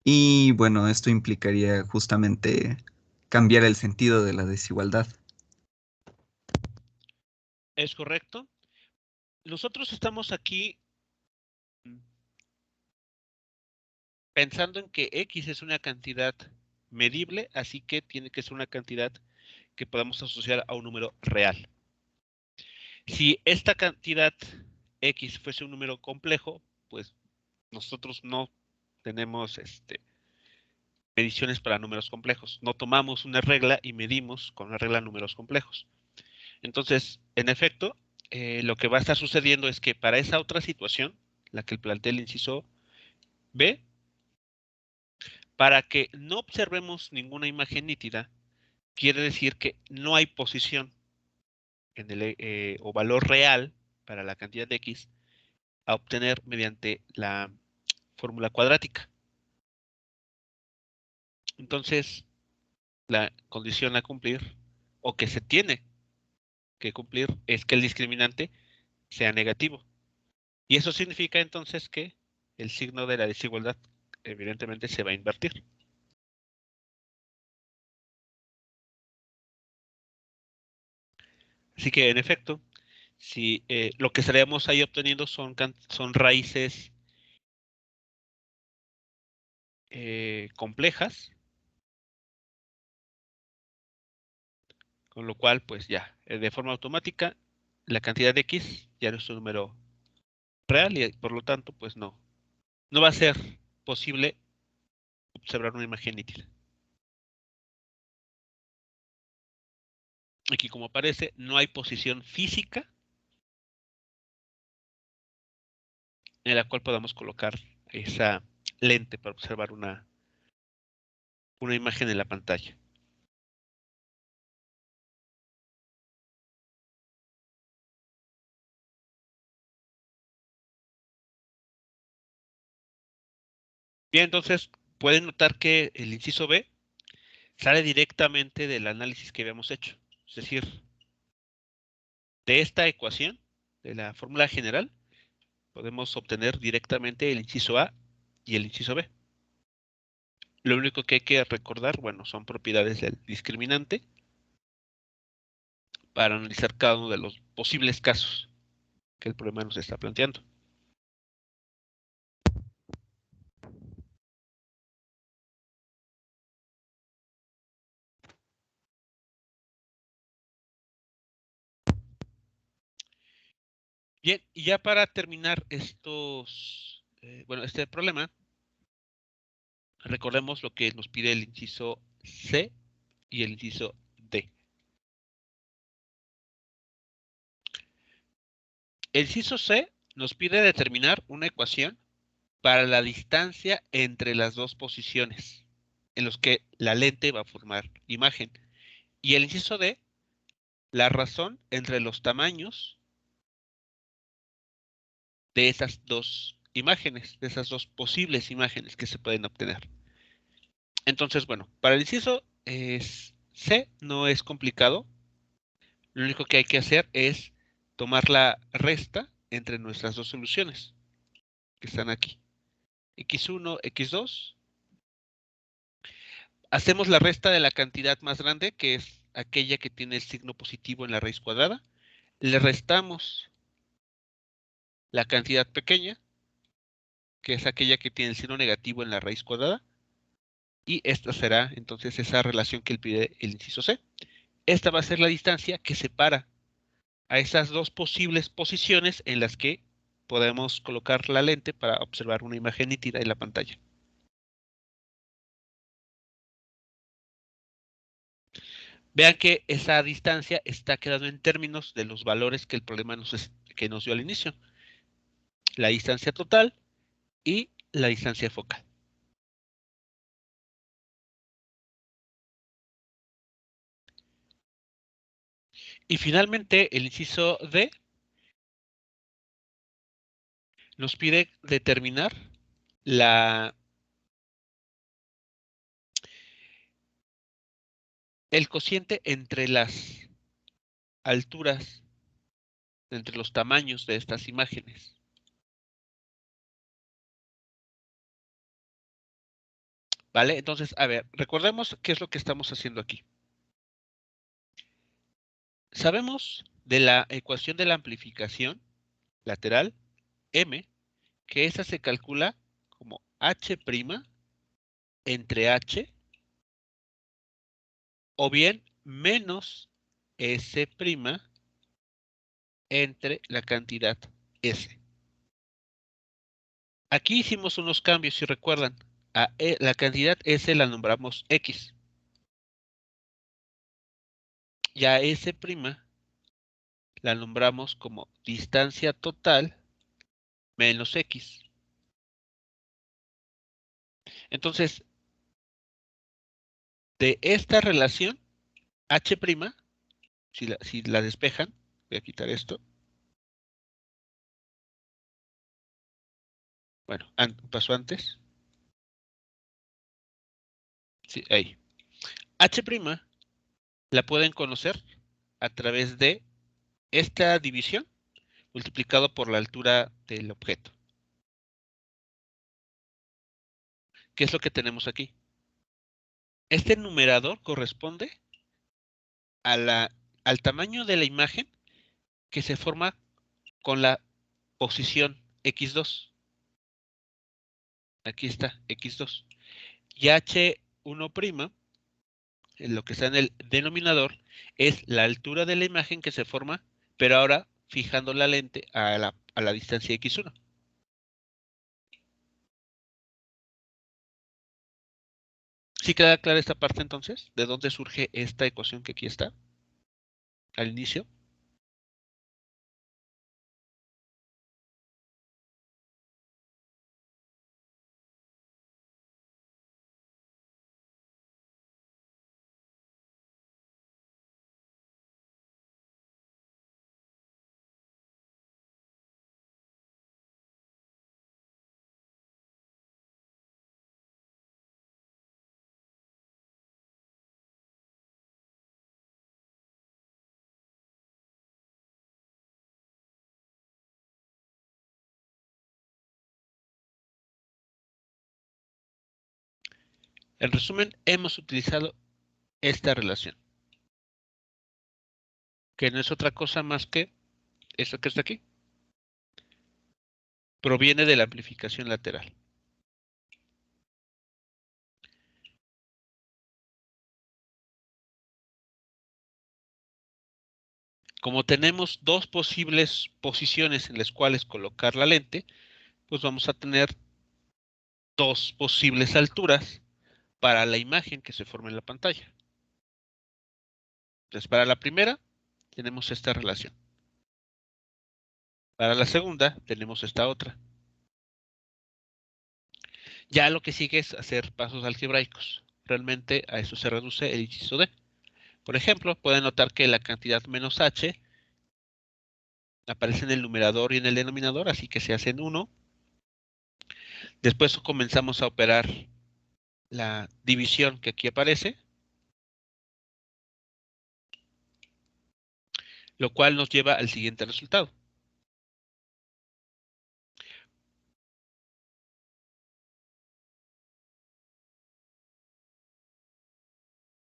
Y bueno, esto implicaría justamente cambiar el sentido de la desigualdad. ¿Es correcto? Nosotros estamos aquí pensando en que X es una cantidad medible, así que tiene que ser una cantidad que podamos asociar a un número real. Si esta cantidad X fuese un número complejo, pues nosotros no tenemos mediciones para números complejos. No tomamos una regla y medimos con una regla números complejos. Entonces, en efecto, lo que va a estar sucediendo es que para esa otra situación, la que plantea el inciso B, para que no observemos ninguna imagen nítida, quiere decir que no hay posición en o valor real para la cantidad de X a obtener mediante la fórmula cuadrática. Entonces, la condición a cumplir, o que se tiene que cumplir, es que el discriminante sea negativo. Y eso significa entonces que el signo de la desigualdad evidentemente se va a invertir. Así que, en efecto, si lo que estaríamos ahí obteniendo son raíces complejas, con lo cual, pues ya, de forma automática, la cantidad de X ya no es un número real y por lo tanto, pues no va a ser posible observar una imagen nítida. Aquí, como aparece, no hay posición física en la cual podamos colocar esa lente para observar una imagen en la pantalla. Bien, entonces pueden notar que el inciso B sale directamente del análisis que habíamos hecho. Es decir, de esta ecuación, de la fórmula general, podemos obtener directamente el inciso A y el inciso B. Lo único que hay que recordar, bueno, son propiedades del discriminante para analizar cada uno de los posibles casos que el problema nos está planteando. Bien, y ya para terminar este problema, recordemos lo que nos pide el inciso C y el inciso D. El inciso C nos pide determinar una ecuación para la distancia entre las dos posiciones en los que la lente va a formar imagen. Y el inciso D, la razón entre los tamaños de esas dos imágenes, de esas dos posibles imágenes que se pueden obtener. Entonces, bueno, para el inciso C no es complicado. Lo único que hay que hacer es tomar la resta entre nuestras dos soluciones que están aquí. X1, X2. Hacemos la resta de la cantidad más grande, que es aquella que tiene el signo positivo en la raíz cuadrada. Le restamos la cantidad pequeña, que es aquella que tiene el signo negativo en la raíz cuadrada. Y esta será entonces esa relación que pide el inciso C. Esta va a ser la distancia que separa a esas dos posibles posiciones en las que podemos colocar la lente para observar una imagen nítida en la pantalla. Vean que esa distancia está quedando en términos de los valores que el problema que nos dio al inicio. La distancia total y la distancia focal. Y finalmente, el inciso D nos pide determinar el cociente entre las alturas, entre los tamaños de estas imágenes. ¿Vale? Entonces, a ver, recordemos qué es lo que estamos haciendo aquí. Sabemos de la ecuación de la amplificación lateral, M, que esa se calcula como H' entre H, o bien menos S' entre la cantidad S. Aquí hicimos unos cambios, si recuerdan. La cantidad S la nombramos X. Y a S' la nombramos como distancia total menos X. Entonces, de esta relación, H', si la despejan, voy a quitar esto. Bueno, un paso antes. Sí, ahí. H' la pueden conocer a través de esta división multiplicado por la altura del objeto. ¿Qué es lo que tenemos aquí? Este numerador corresponde al tamaño de la imagen que se forma con la posición x2. Aquí está, x2. Y h1', lo que está en el denominador, es la altura de la imagen que se forma, pero ahora fijando la lente a la distancia x1. ¿Sí queda clara esta parte entonces? ¿De dónde surge esta ecuación que aquí está? Al inicio. En resumen, hemos utilizado esta relación, que no es otra cosa más que esto que está aquí. Proviene de la amplificación lateral. Como tenemos dos posibles posiciones en las cuales colocar la lente, pues vamos a tener dos posibles alturas para la imagen que se forma en la pantalla. Entonces, para la primera, tenemos esta relación. Para la segunda, tenemos esta otra. Ya lo que sigue es hacer pasos algebraicos. Realmente a eso se reduce el inciso D. Por ejemplo, pueden notar que la cantidad menos h aparece en el numerador y en el denominador, así que se hacen 1. Después comenzamos a operar la división que aquí aparece, lo cual nos lleva al siguiente resultado.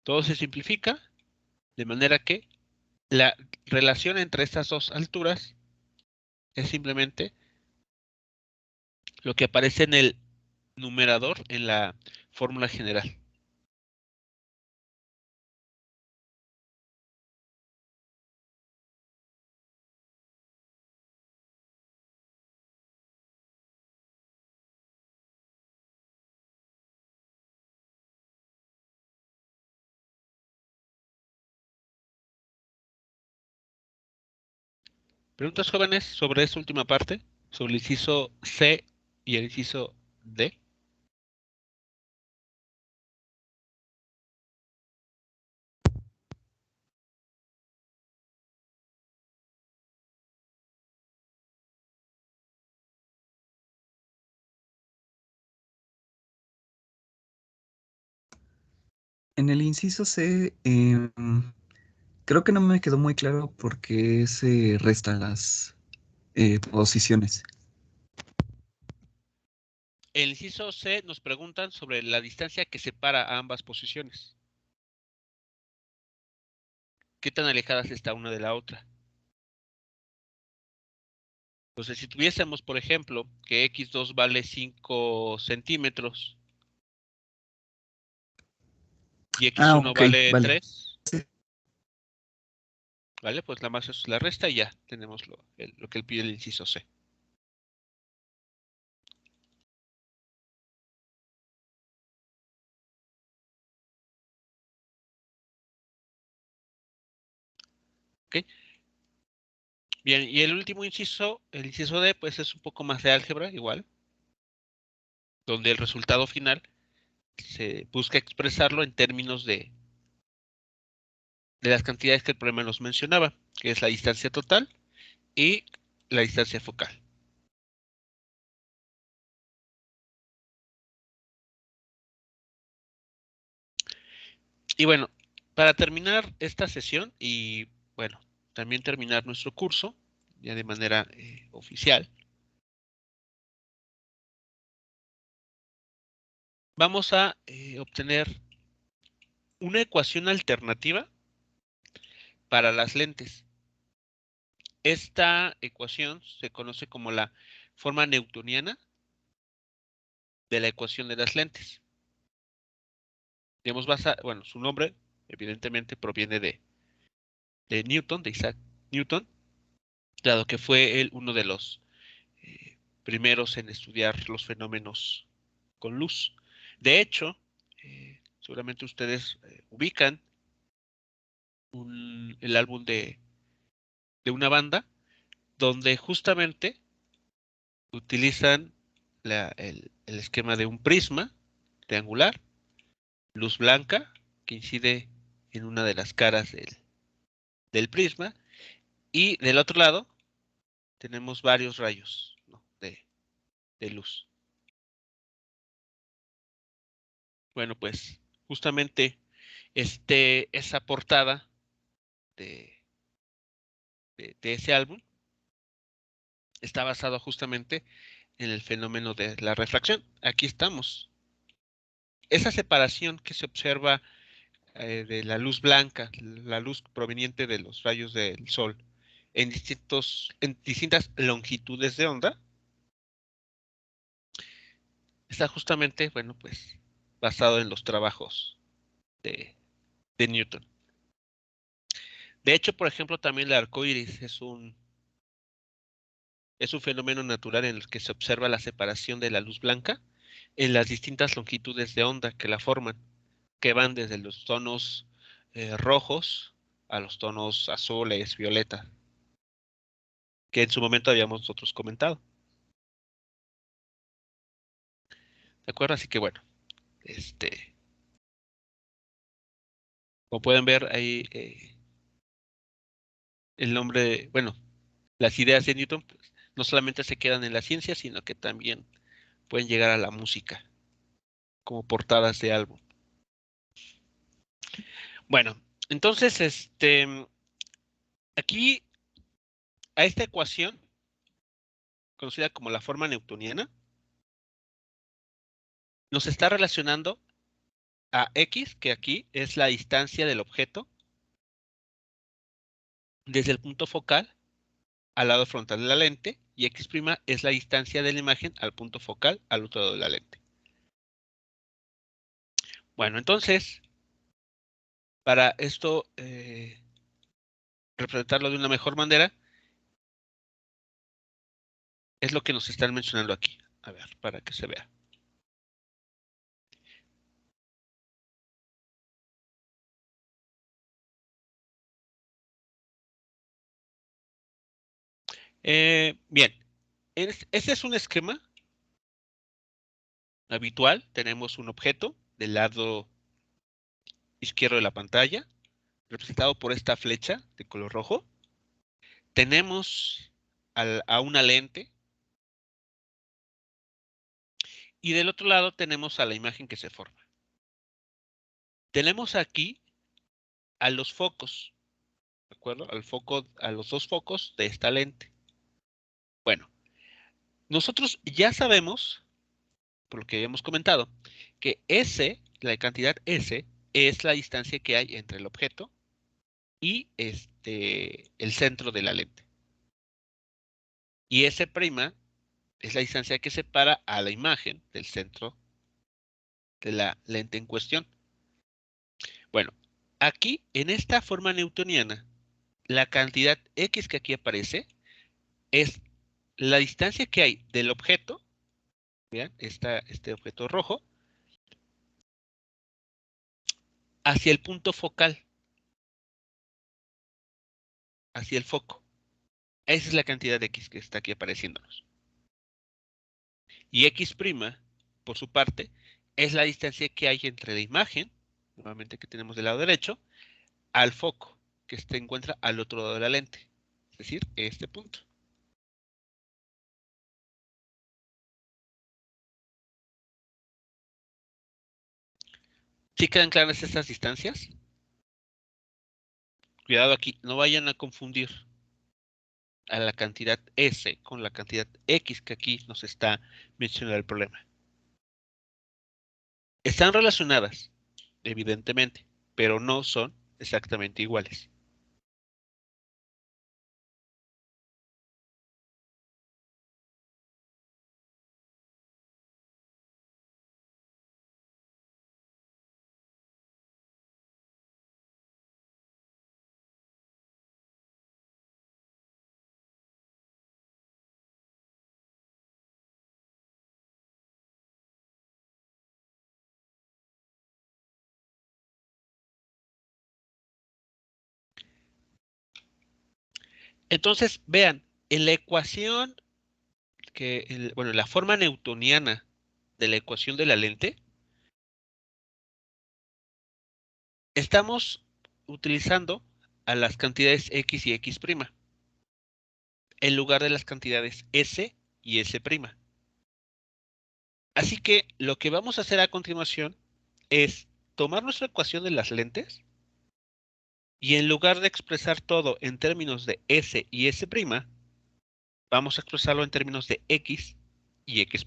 Todo se simplifica de manera que la relación entre estas dos alturas es simplemente lo que aparece en el numerador en la fórmula general. ¿Preguntas, jóvenes, sobre esta última parte? Sobre el inciso C y el inciso D. En el inciso C, creo que no me quedó muy claro por qué se restan las posiciones. En el inciso C nos preguntan sobre la distancia que separa a ambas posiciones. ¿Qué tan alejadas está una de la otra? Entonces, si tuviésemos, por ejemplo, que x2 vale 5 centímetros y Ah, x1 ok, vale vale. 3, ¿vale? Pues la más es la resta y ya tenemos lo que pide el inciso C. ¿Ok? Bien, y el último inciso, el inciso D, pues es un poco más de álgebra, igual, donde el resultado final se busca expresarlo en términos de las cantidades que el problema nos mencionaba, que es la distancia total y la distancia focal. Y bueno, para terminar esta sesión y bueno, también terminar nuestro curso ya de manera oficial, vamos a obtener una ecuación alternativa para las lentes. Esta ecuación se conoce como la forma newtoniana de la ecuación de las lentes. Digamos, bueno, su nombre evidentemente proviene de Newton, de Isaac Newton, dado que fue él uno de los primeros en estudiar los fenómenos con luz. De hecho, seguramente ustedes ubican el álbum de una banda donde justamente utilizan el esquema de un prisma triangular, luz blanca que incide en una de las caras del prisma, y del otro lado tenemos varios rayos, ¿no?, de luz. Bueno, pues justamente esa portada de, de ese álbum está basado justamente en el fenómeno de la refracción. Aquí estamos. Esa separación que se observa de la luz blanca, la luz proveniente de los rayos del sol, en distintas longitudes de onda, está justamente, bueno, pues basado en los trabajos de, de Newton. De hecho, por ejemplo, también el arco iris es un fenómeno natural en el que se observa la separación de la luz blanca en las distintas longitudes de onda que la forman, que van desde los tonos rojos a los tonos azules, violeta, que en su momento habíamos nosotros comentado. ¿De acuerdo? Así que bueno, este, como pueden ver ahí, el nombre, bueno, las ideas de Newton pues, no solamente se quedan en la ciencia, sino que también pueden llegar a la música como portadas de álbum. Bueno, entonces, aquí a esta ecuación, conocida como la forma newtoniana, nos está relacionando a X, que aquí es la distancia del objeto desde el punto focal al lado frontal de la lente, y X' es la distancia de la imagen al punto focal al otro lado de la lente. Bueno, entonces, para esto representarlo de una mejor manera, es lo que nos están mencionando aquí. A ver, para que se vea. Bien, este es un esquema habitual. Tenemos un objeto del lado izquierdo de la pantalla, representado por esta flecha de color rojo. Tenemos a una lente, y del otro lado tenemos a la imagen que se forma. Tenemos aquí a los focos, ¿de acuerdo? A los dos focos de esta lente. Bueno, nosotros ya sabemos, por lo que habíamos comentado, que S, la cantidad S, es la distancia que hay entre el objeto y el centro de la lente. Y S' es la distancia que separa a la imagen del centro de la lente en cuestión. Bueno, aquí en esta forma newtoniana, la cantidad X que aquí aparece es la distancia que hay del objeto, vean, este objeto rojo, hacia el punto focal, hacia el foco. Esa es la cantidad de X que está aquí apareciéndonos. Y X', por su parte, es la distancia que hay entre la imagen, nuevamente que tenemos del lado derecho, al foco, que se encuentra al otro lado de la lente, es decir, este punto. ¿Sí quedan claras estas distancias? Cuidado aquí, no vayan a confundir a la cantidad S con la cantidad X que aquí nos está mencionando el problema. Están relacionadas, evidentemente, pero no son exactamente iguales. Entonces, vean, en la ecuación bueno, la forma newtoniana de la ecuación de la lente, estamos utilizando a las cantidades X y X' en lugar de las cantidades S y S'. Así que lo que vamos a hacer a continuación es tomar nuestra ecuación de las lentes y en lugar de expresar todo en términos de S y S', vamos a expresarlo en términos de X y X'.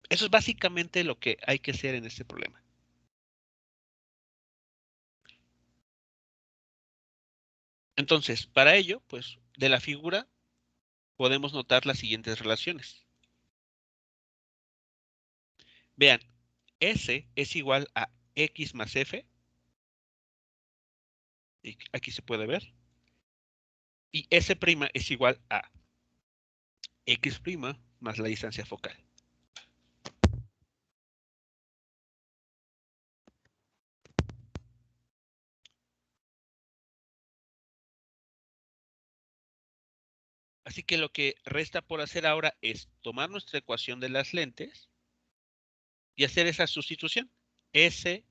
Eso es básicamente lo que hay que hacer en este problema. Entonces, para ello, pues de la figura podemos notar las siguientes relaciones. Vean, S es igual a X más F, y aquí se puede ver, y S' es igual a X' más la distancia focal. Así que lo que resta por hacer ahora es tomar nuestra ecuación de las lentes y hacer esa sustitución. S,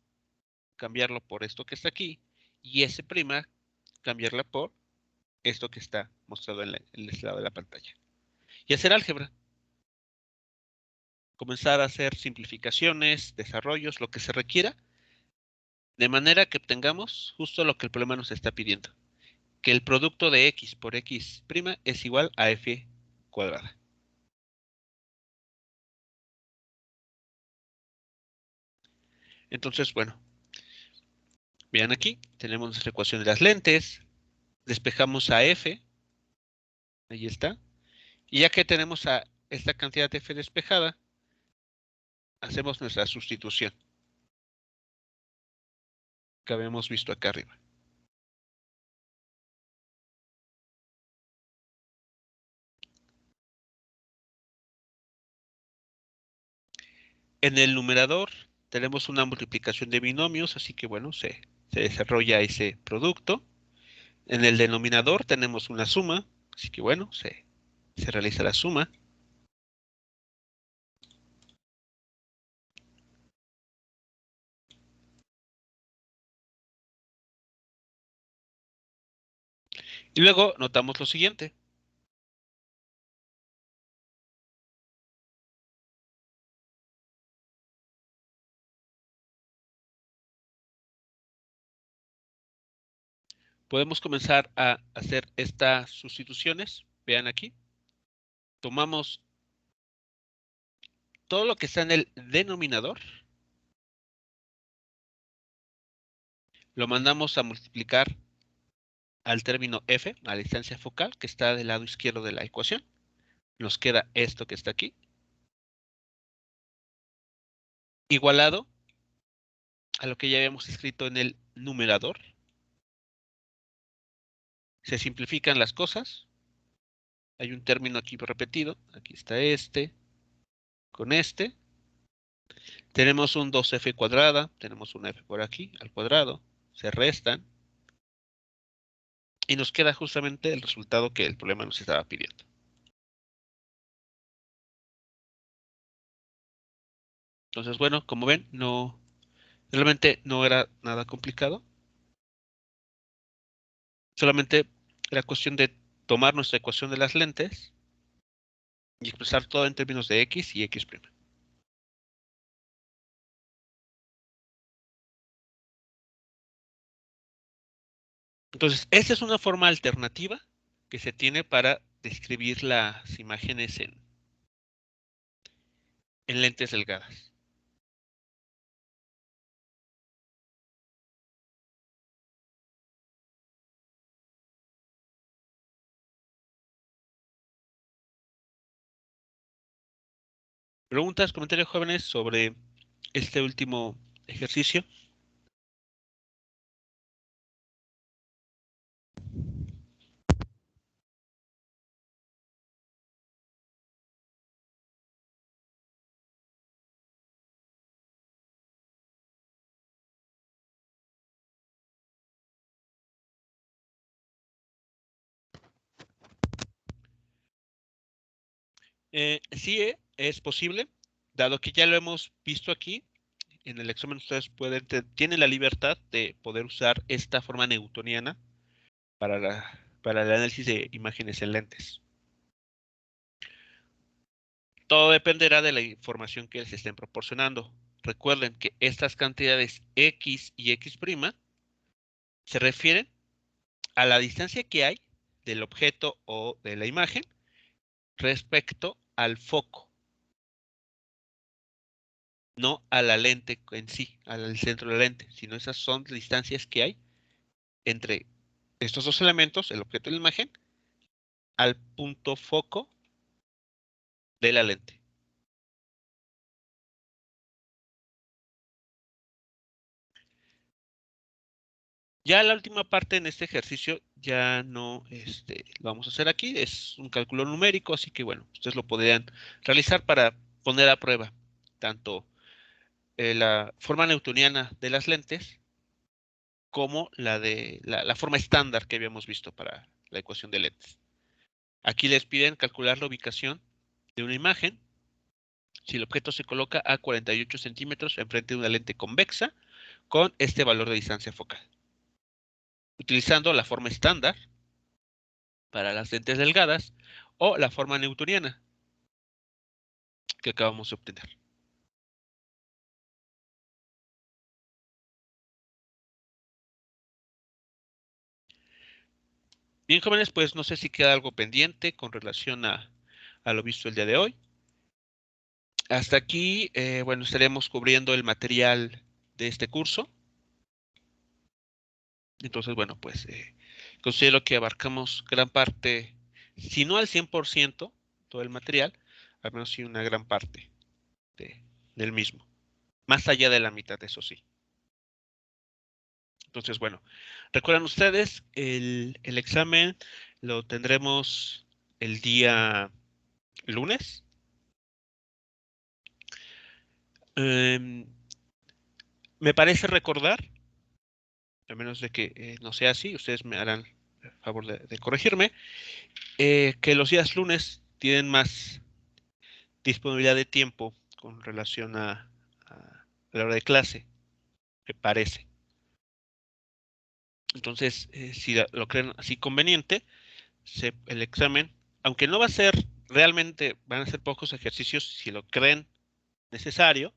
cambiarlo por esto que está aquí, y S', cambiarla por esto que está mostrado en este lado de la pantalla. Y hacer álgebra. Comenzar a hacer simplificaciones, desarrollos, lo que se requiera, de manera que obtengamos justo lo que el problema nos está pidiendo. Que el producto de X por X' es igual a F cuadrada. Entonces, bueno, vean aquí, tenemos nuestra ecuación de las lentes, despejamos a F, ahí está, y ya que tenemos a esta cantidad de F despejada, hacemos nuestra sustitución que habíamos visto acá arriba. En el numerador tenemos una multiplicación de binomios, así que bueno, se desarrolla ese producto. En el denominador tenemos una suma, así que bueno, se realiza la suma. Y luego notamos lo siguiente. Podemos comenzar a hacer estas sustituciones. Vean aquí. Tomamos todo lo que está en el denominador, lo mandamos a multiplicar al término f, a la distancia focal, que está del lado izquierdo de la ecuación. Nos queda esto que está aquí, igualado a lo que ya habíamos escrito en el numerador. Se simplifican las cosas. Hay un término aquí repetido. Aquí está este con este. Tenemos un 2f cuadrada. Tenemos un f por aquí al cuadrado. Se restan. Y nos queda justamente el resultado que el problema nos estaba pidiendo. Entonces, bueno, como ven, realmente no era nada complicado. Solamente era cuestión de tomar nuestra ecuación de las lentes y expresar todo en términos de X y X'. Entonces, esta es una forma alternativa que se tiene para describir las imágenes en lentes delgadas. ¿Preguntas, comentarios, jóvenes, sobre este último ejercicio? Sí, es posible, dado que ya lo hemos visto aquí. En el examen ustedes tienen la libertad de poder usar esta forma newtoniana para el análisis de imágenes en lentes. Todo dependerá de la información que les estén proporcionando. Recuerden que estas cantidades X y X' se refieren a la distancia que hay del objeto o de la imagen respecto al foco, no a la lente en sí, al centro de la lente, sino esas son distancias que hay entre estos dos elementos, el objeto y la imagen, al punto foco de la lente. Ya la última parte en este ejercicio ya no lo vamos a hacer aquí, es un cálculo numérico, así que bueno, ustedes lo podrían realizar para poner a prueba tanto la forma newtoniana de las lentes como la de la forma estándar que habíamos visto para la ecuación de lentes. Aquí les piden calcular la ubicación de una imagen si el objeto se coloca a 48 centímetros enfrente de una lente convexa con este valor de distancia focal. Utilizando la forma estándar para las lentes delgadas o la forma newtoniana que acabamos de obtener. Bien, jóvenes, pues no sé si queda algo pendiente con relación a lo visto el día de hoy. Hasta aquí, bueno, estaremos cubriendo el material de este curso. Entonces, bueno, pues considero que abarcamos gran parte, si no al 100% todo el material, al menos sí una gran parte de- del mismo. Más allá de la mitad, eso sí. Entonces, bueno, recuerdan ustedes, el examen lo tendremos el día lunes. Em, Me parece recordar, a menos de que no sea así, ustedes me harán el favor de corregirme, que los días lunes tienen más disponibilidad de tiempo con relación a la hora de clase, me parece. Entonces, si lo creen así conveniente, el examen, aunque no va a ser realmente, van a ser pocos ejercicios, si lo creen necesario,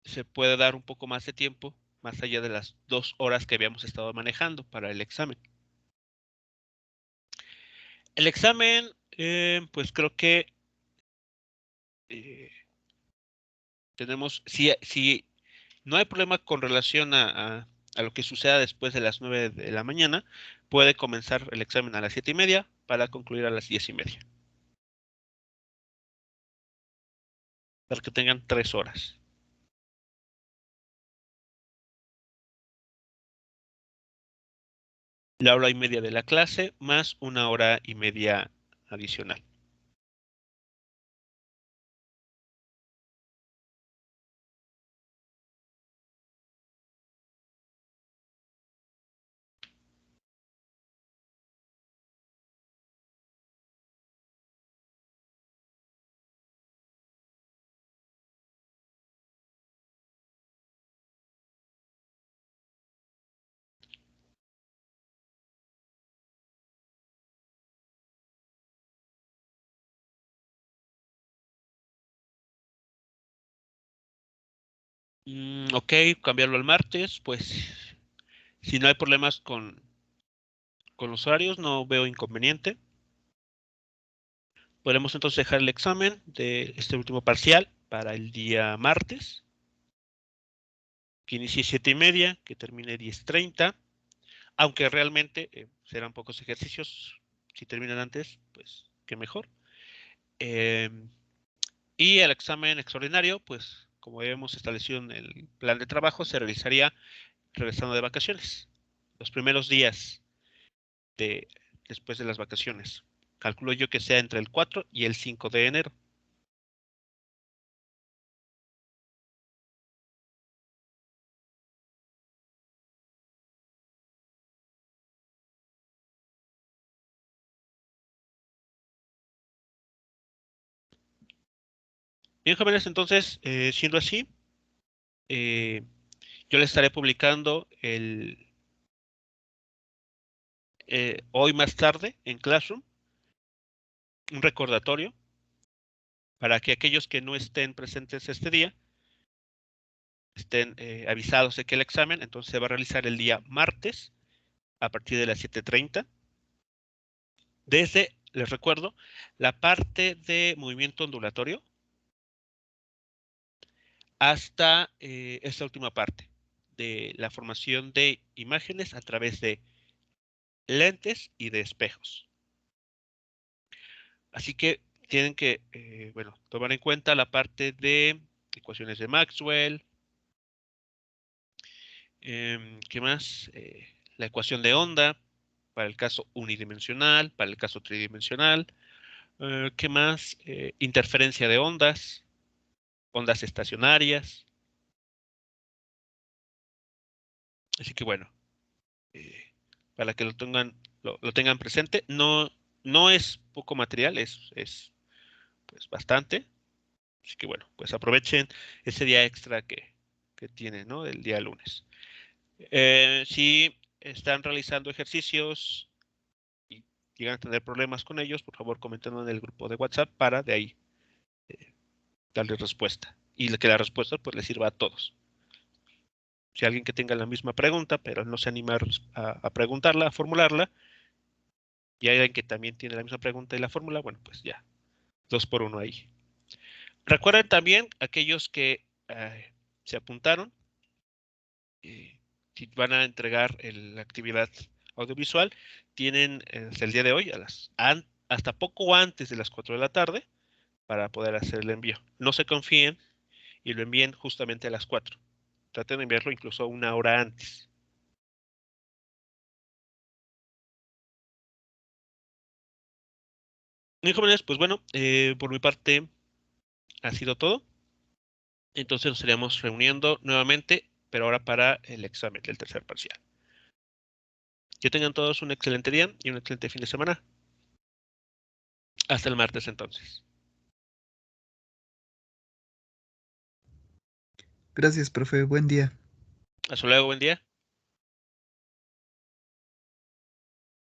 se puede dar un poco más de tiempo, más allá de las 2 horas que habíamos estado manejando para el examen. El examen, pues creo que eh, tenemos, si no hay problema con relación a lo que suceda después de las 9 de la mañana, puede comenzar el examen a las 7:30 para concluir a las 10:30, para que tengan 3 horas. La hora y media de la clase más 1 hora y media adicional. Ok, cambiarlo al martes, pues Si no hay problemas con los horarios, no veo inconveniente. Podemos entonces dejar el examen de este último parcial para el día martes, que inicie 7:30, que termine 10:30, aunque realmente serán pocos ejercicios. Si terminan antes, pues qué mejor. Y el examen extraordinario, pues como hemos establecido en el plan de trabajo, se realizaría regresando de vacaciones, los primeros días después de las vacaciones. Calculo yo que sea entre el 4 y el 5 de enero. Bien, jóvenes, entonces, siendo así, eh, yo les estaré publicando hoy más tarde en Classroom un recordatorio para que aquellos que no estén presentes este día estén avisados de que el examen entonces se va a realizar el día martes a partir de las 7:30. Desde, les recuerdo, la parte de movimiento ondulatorio hasta esta última parte de la formación de imágenes a través de lentes y de espejos. Así que tienen que, bueno, tomar en cuenta la parte de ecuaciones de Maxwell. ¿Qué más? La ecuación de onda para el caso unidimensional, para el caso tridimensional. ¿Qué más? Interferencia de ondas, ondas estacionarias. Así que bueno, para que lo tengan presente, no es poco material, es pues bastante. Así que bueno, pues aprovechen ese día extra que tienen, ¿no? El día lunes. Si están realizando ejercicios y llegan a tener problemas con ellos, por favor coméntenlo en el grupo de WhatsApp para de ahí darles respuesta. Y que la respuesta pues les sirva a todos. Si alguien que tenga la misma pregunta, pero no se anima a preguntarla, a formularla, y hay alguien que también tiene la misma pregunta y la fórmula, bueno, pues ya, 2 por 1 ahí. Recuerden también aquellos que se apuntaron, si van a entregar la actividad audiovisual, tienen hasta el día de hoy, hasta poco antes de las 4 de la tarde, para poder hacer el envío. No se confíen y lo envíen justamente a las 4. Traten de enviarlo incluso 1 hora antes. Bien, jóvenes, pues bueno, por mi parte ha sido todo. Entonces nos estaríamos reuniendo nuevamente, pero ahora para el examen del tercer parcial. Que tengan todos un excelente día y un excelente fin de semana. Hasta el martes entonces. Gracias, profe. Buen día. Hasta luego, buen día.